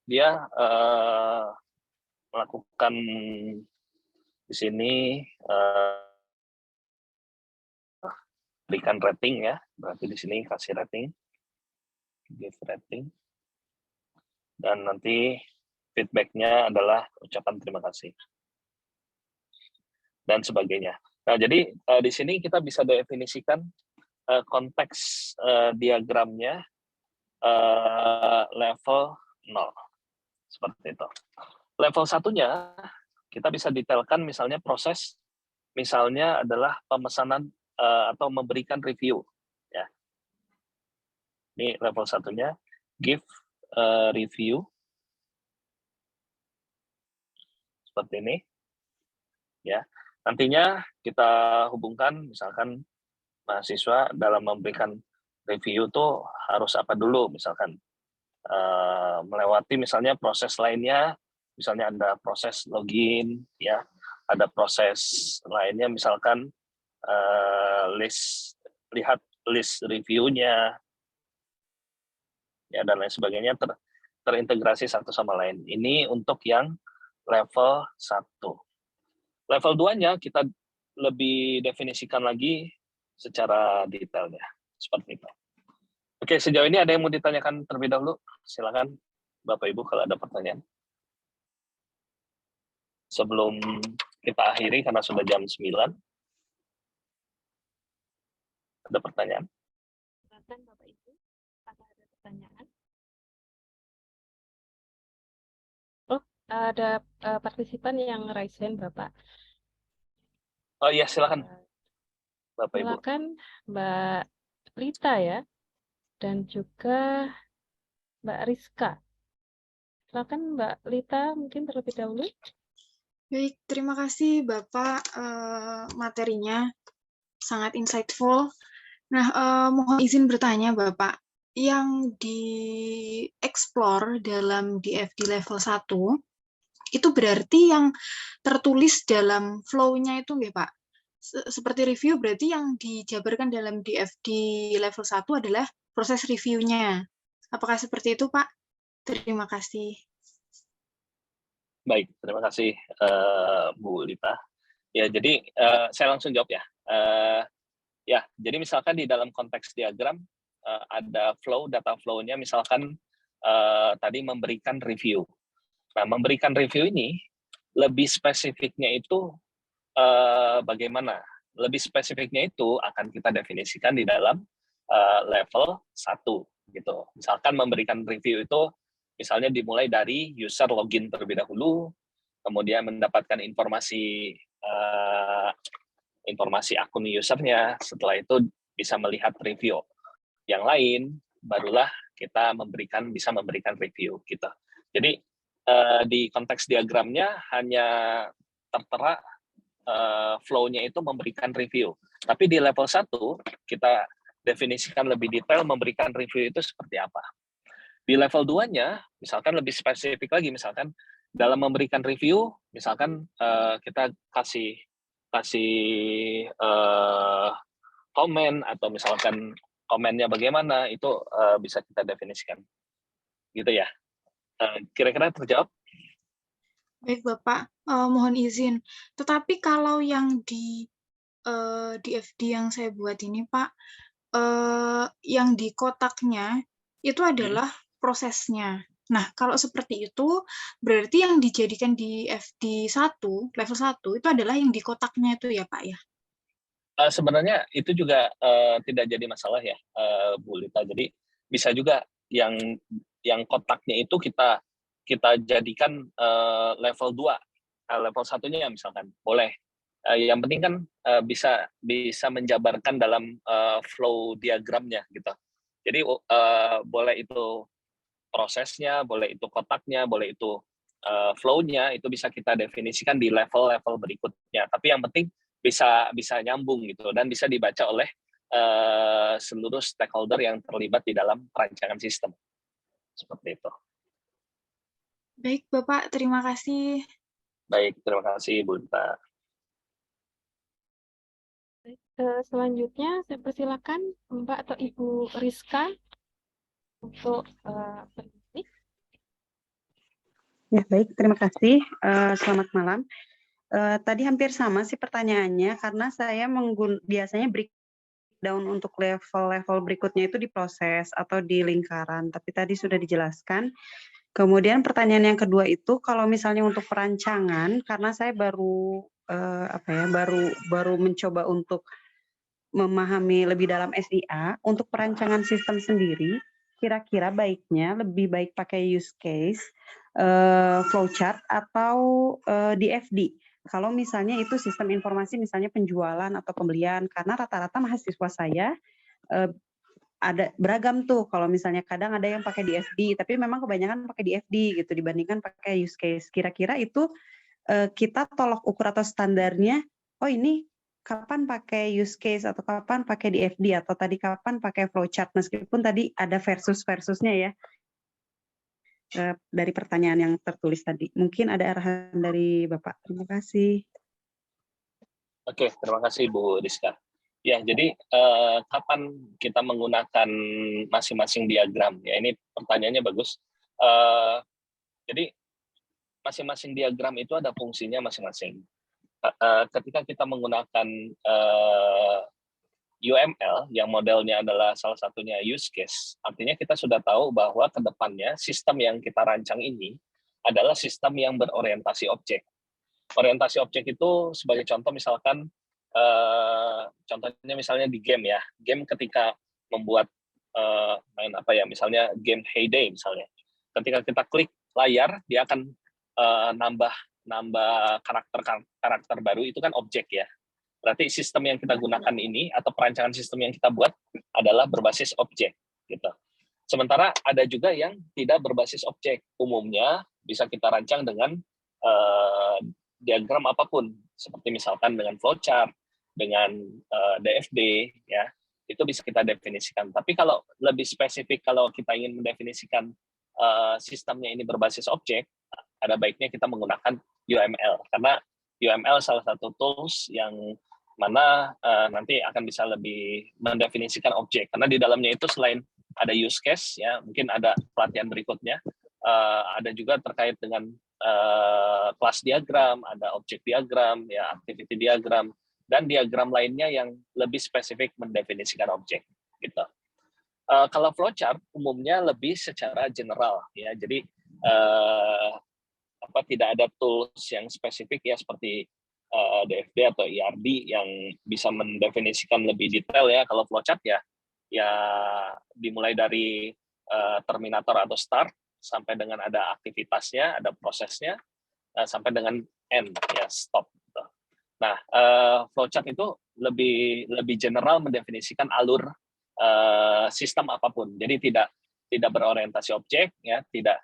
Dia melakukan di sini berikan rating ya, berarti di sini kasih rating, give rating, dan nanti feedback-nya adalah ucapan terima kasih dan sebagainya. Nah, jadi di sini kita bisa definisikan konteks diagramnya level 0. Seperti itu. Level satunya kita bisa detailkan misalnya proses, misalnya adalah pemesanan atau memberikan review. Ya. Ini level satunya, give review. Seperti ini. Ya. Nantinya kita hubungkan misalkan mahasiswa dalam memberikan review itu harus apa dulu, misalkan melewati misalnya proses lainnya, misalnya ada proses login, ya, ada proses lainnya misalkan lihat list reviewnya, ya, dan lain sebagainya terintegrasi satu sama lain. Ini untuk yang level 1. Level 2-nya kita lebih definisikan lagi secara detailnya, seperti itu. Oke, sejauh ini ada yang mau ditanyakan terlebih dahulu? Silakan Bapak Ibu kalau ada pertanyaan. Sebelum kita akhiri karena sudah jam 9. Ada pertanyaan? Silakan Bapak Ibu, apakah ada pertanyaan? Oh, ada partisipan yang raise hand, Bapak. Oh iya, silakan Bapak Ibu. Silakan Mbak Rita ya, dan juga Mbak Rizka. Silakan Mbak Lita mungkin terlebih dahulu. Baik, terima kasih Bapak, materinya sangat insightful. Nah, mohon izin bertanya Bapak, yang di-explore dalam DFD level 1, itu berarti yang tertulis dalam flow-nya itu nggih Pak? Seperti review berarti yang dijabarkan dalam DFD level 1 adalah proses review-nya. Apakah seperti itu Pak? Terima kasih. Baik, terima kasih Bu Lita. Ya, jadi saya langsung jawab ya. Ya, jadi misalkan di dalam konteks diagram ada flow, data flow-nya misalkan tadi memberikan review. Nah, memberikan review ini lebih spesifiknya itu bagaimana? Lebih spesifiknya itu akan kita definisikan di dalam level 1 gitu. Misalkan memberikan review itu misalnya dimulai dari user login terlebih dahulu, kemudian mendapatkan informasi akun usernya, setelah itu bisa melihat review yang lain, barulah kita bisa memberikan review gitu. Jadi di konteks diagramnya hanya tertera flow-nya itu memberikan review. Tapi di level 1 kita definisikan lebih detail memberikan review itu seperti apa. Di level 2-nya misalkan lebih spesifik lagi, misalkan dalam memberikan review misalkan kita kasih komen atau misalkan komennya bagaimana, itu bisa kita definisikan. Gitu ya. Kira-kira terjawab? Baik Bapak, Mohon izin. Tetapi kalau yang di DFD yang saya buat ini, Pak, yang di kotaknya itu adalah prosesnya. Nah, kalau seperti itu, berarti yang dijadikan di FD 1, level 1, itu adalah yang di kotaknya itu ya, Pak, ya? Sebenarnya itu juga tidak jadi masalah ya, Bu Lita. Jadi bisa juga yang kotaknya itu kita jadikan level 2, level satunya misalkan boleh. Yang penting kan bisa menjabarkan dalam flow diagramnya gitu. Jadi boleh itu prosesnya, boleh itu kotaknya, boleh itu flow-nya, itu bisa kita definisikan di level-level berikutnya. Tapi yang penting bisa nyambung gitu dan bisa dibaca oleh seluruh stakeholder yang terlibat di dalam perancangan sistem. Seperti itu. Baik, Bapak, terima kasih. Baik, terima kasih Bu Lita. Selanjutnya saya persilakan Mbak atau Ibu Rizka untuk berdiri. Ya, baik, terima kasih. Selamat malam. Tadi hampir sama sih pertanyaannya, karena saya biasanya breakdown untuk level-level berikutnya itu di proses atau di lingkaran, tapi tadi sudah dijelaskan. Kemudian pertanyaan yang kedua itu, kalau misalnya untuk perancangan, karena saya baru baru mencoba untuk memahami lebih dalam SIA, untuk perancangan sistem sendiri, kira-kira baiknya lebih baik pakai use case, flowchart atau DFD. Kalau misalnya itu sistem informasi, misalnya penjualan atau pembelian, karena rata-rata mahasiswa saya ada beragam tuh. Kalau misalnya kadang ada yang pakai DFD, tapi memang kebanyakan pakai DFD gitu dibandingkan pakai use case. Kira-kira itu kita tolok ukur atau standarnya, oh ini kapan pakai use case atau kapan pakai DFD atau tadi kapan pakai flowchart, meskipun tadi ada versus-versusnya ya. Dari pertanyaan yang tertulis tadi. Mungkin ada arahan dari Bapak. Terima kasih. Oke, terima kasih Bu Rizka. Ya, jadi kapan kita menggunakan masing-masing diagram? Ya, ini pertanyaannya bagus. Jadi masing-masing diagram itu ada fungsinya masing-masing. Ketika kita menggunakan UML yang modelnya adalah salah satunya use case, artinya kita sudah tahu bahwa ke depannya sistem yang kita rancang ini adalah sistem yang berorientasi objek. Orientasi objek itu sebagai contoh misalkan contohnya misalnya di game ya, game ketika membuat main apa ya, misalnya game Heyday misalnya, ketika kita klik layar dia akan nambah karakter baru, itu kan objek ya. Berarti sistem yang kita gunakan ini atau perancangan sistem yang kita buat adalah berbasis objek gitu. Sementara ada juga yang tidak berbasis objek. Umumnya bisa kita rancang dengan diagram apapun, seperti misalkan dengan flowchart, dengan DFD ya. Itu bisa kita definisikan. Tapi kalau lebih spesifik, kalau kita ingin mendefinisikan sistemnya ini berbasis objek, ada baiknya kita menggunakan UML, karena UML salah satu tools yang mana nanti akan bisa lebih mendefinisikan objek, karena di dalamnya itu selain ada use case ya, mungkin ada pelatihan berikutnya, ada juga terkait dengan kelas diagram, ada objek diagram ya, activity diagram, dan diagram lainnya yang lebih spesifik mendefinisikan objek gitu. Kalau flowchart umumnya lebih secara general ya, jadi tidak ada tools yang spesifik ya, seperti DFD atau IRD yang bisa mendefinisikan lebih detail ya. Kalau flowchart ya dimulai dari terminator atau start sampai dengan ada aktivitasnya, ada prosesnya, sampai dengan end ya, stop. Nah, flowchart itu lebih general mendefinisikan alur sistem apapun. Jadi tidak berorientasi objek ya, tidak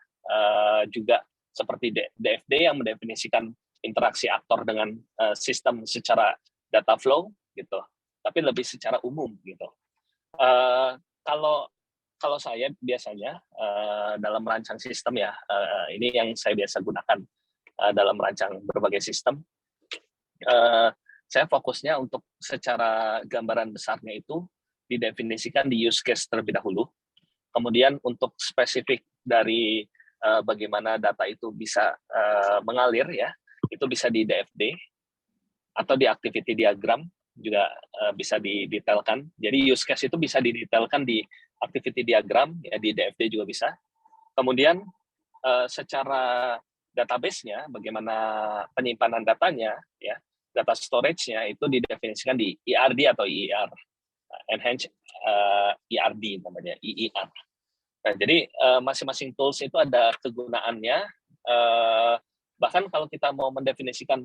juga seperti DFD yang mendefinisikan interaksi aktor dengan sistem secara data flow gitu, tapi lebih secara umum gitu. Kalau saya biasanya dalam merancang sistem ya, ini yang saya biasa gunakan dalam merancang berbagai sistem, saya fokusnya untuk secara gambaran besarnya itu didefinisikan di use case terlebih dahulu. Kemudian untuk spesifik dari bagaimana data itu bisa mengalir ya, itu bisa di DFD atau di activity diagram juga bisa didetailkan. Jadi use case itu bisa didetailkan di activity diagram, ya di DFD juga bisa. Kemudian secara database-nya, bagaimana penyimpanan datanya, ya data storage-nya itu didefinisikan di ERD atau EER, Enhanced ERD namanya, EER. Nah, jadi masing-masing tools itu ada kegunaannya. Bahkan kalau kita mau mendefinisikan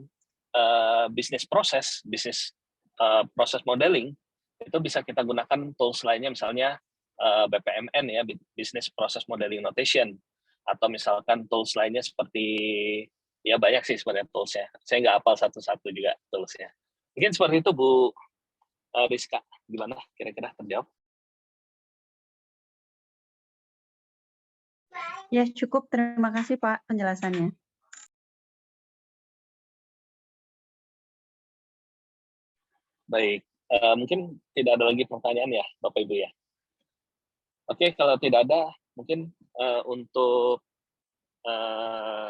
bisnis proses modeling, itu bisa kita gunakan tools lainnya, misalnya BPMN ya, Business Process Modeling Notation, atau misalkan tools lainnya seperti, ya banyak sih sebenarnya toolsnya. Saya nggak hafal satu-satu juga toolsnya. Mungkin seperti itu Bu Rizka, gimana kira-kira terjawab? Ya, cukup. Terima kasih Pak penjelasannya. Baik, mungkin tidak ada lagi pertanyaan ya Bapak Ibu ya. Oke, kalau tidak ada, mungkin untuk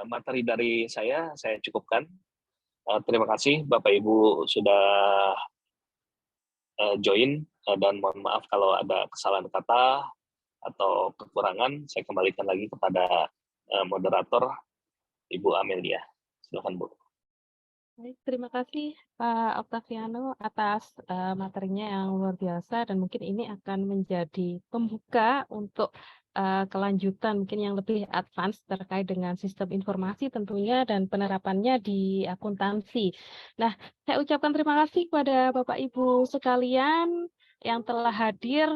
materi dari saya cukupkan. Terima kasih Bapak Ibu sudah join, dan mohon maaf kalau ada kesalahan kata atau kekurangan. Saya kembalikan lagi kepada moderator Ibu Amelia. Silakan Bu. Baik, terima kasih Pak Octaviano atas materinya yang luar biasa, dan mungkin ini akan menjadi pembuka untuk kelanjutan mungkin yang lebih advance terkait dengan sistem informasi tentunya dan penerapannya di akuntansi. Nah, saya ucapkan terima kasih kepada Bapak Ibu sekalian yang telah hadir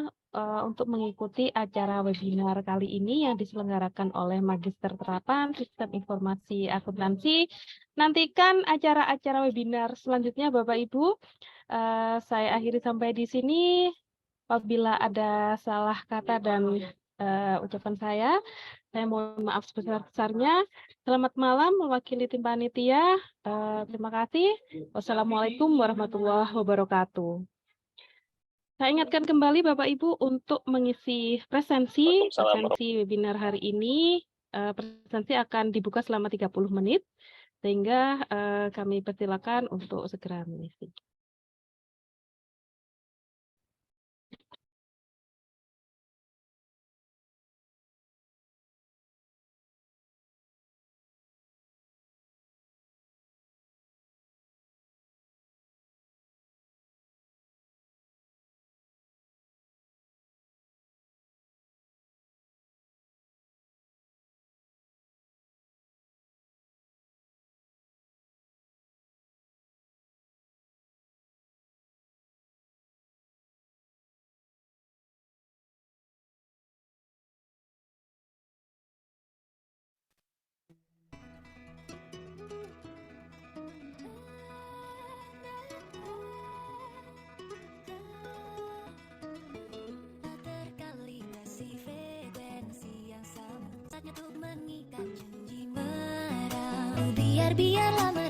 untuk mengikuti acara webinar kali ini yang diselenggarakan oleh Magister Terapan Sistem Informasi Akuntansi. Nantikan acara-acara webinar selanjutnya Bapak Ibu. Saya akhiri sampai di sini. Apabila ada salah kata dan ucapan saya mohon maaf sebesar-besarnya. Selamat malam mewakili tim panitia. Terima kasih. Wassalamualaikum warahmatullahi wabarakatuh. Saya ingatkan kembali Bapak Ibu untuk mengisi presensi webinar hari ini. Presensi akan dibuka selama 30 menit, sehingga kami persilakan untuk segera mengisi. Biar lama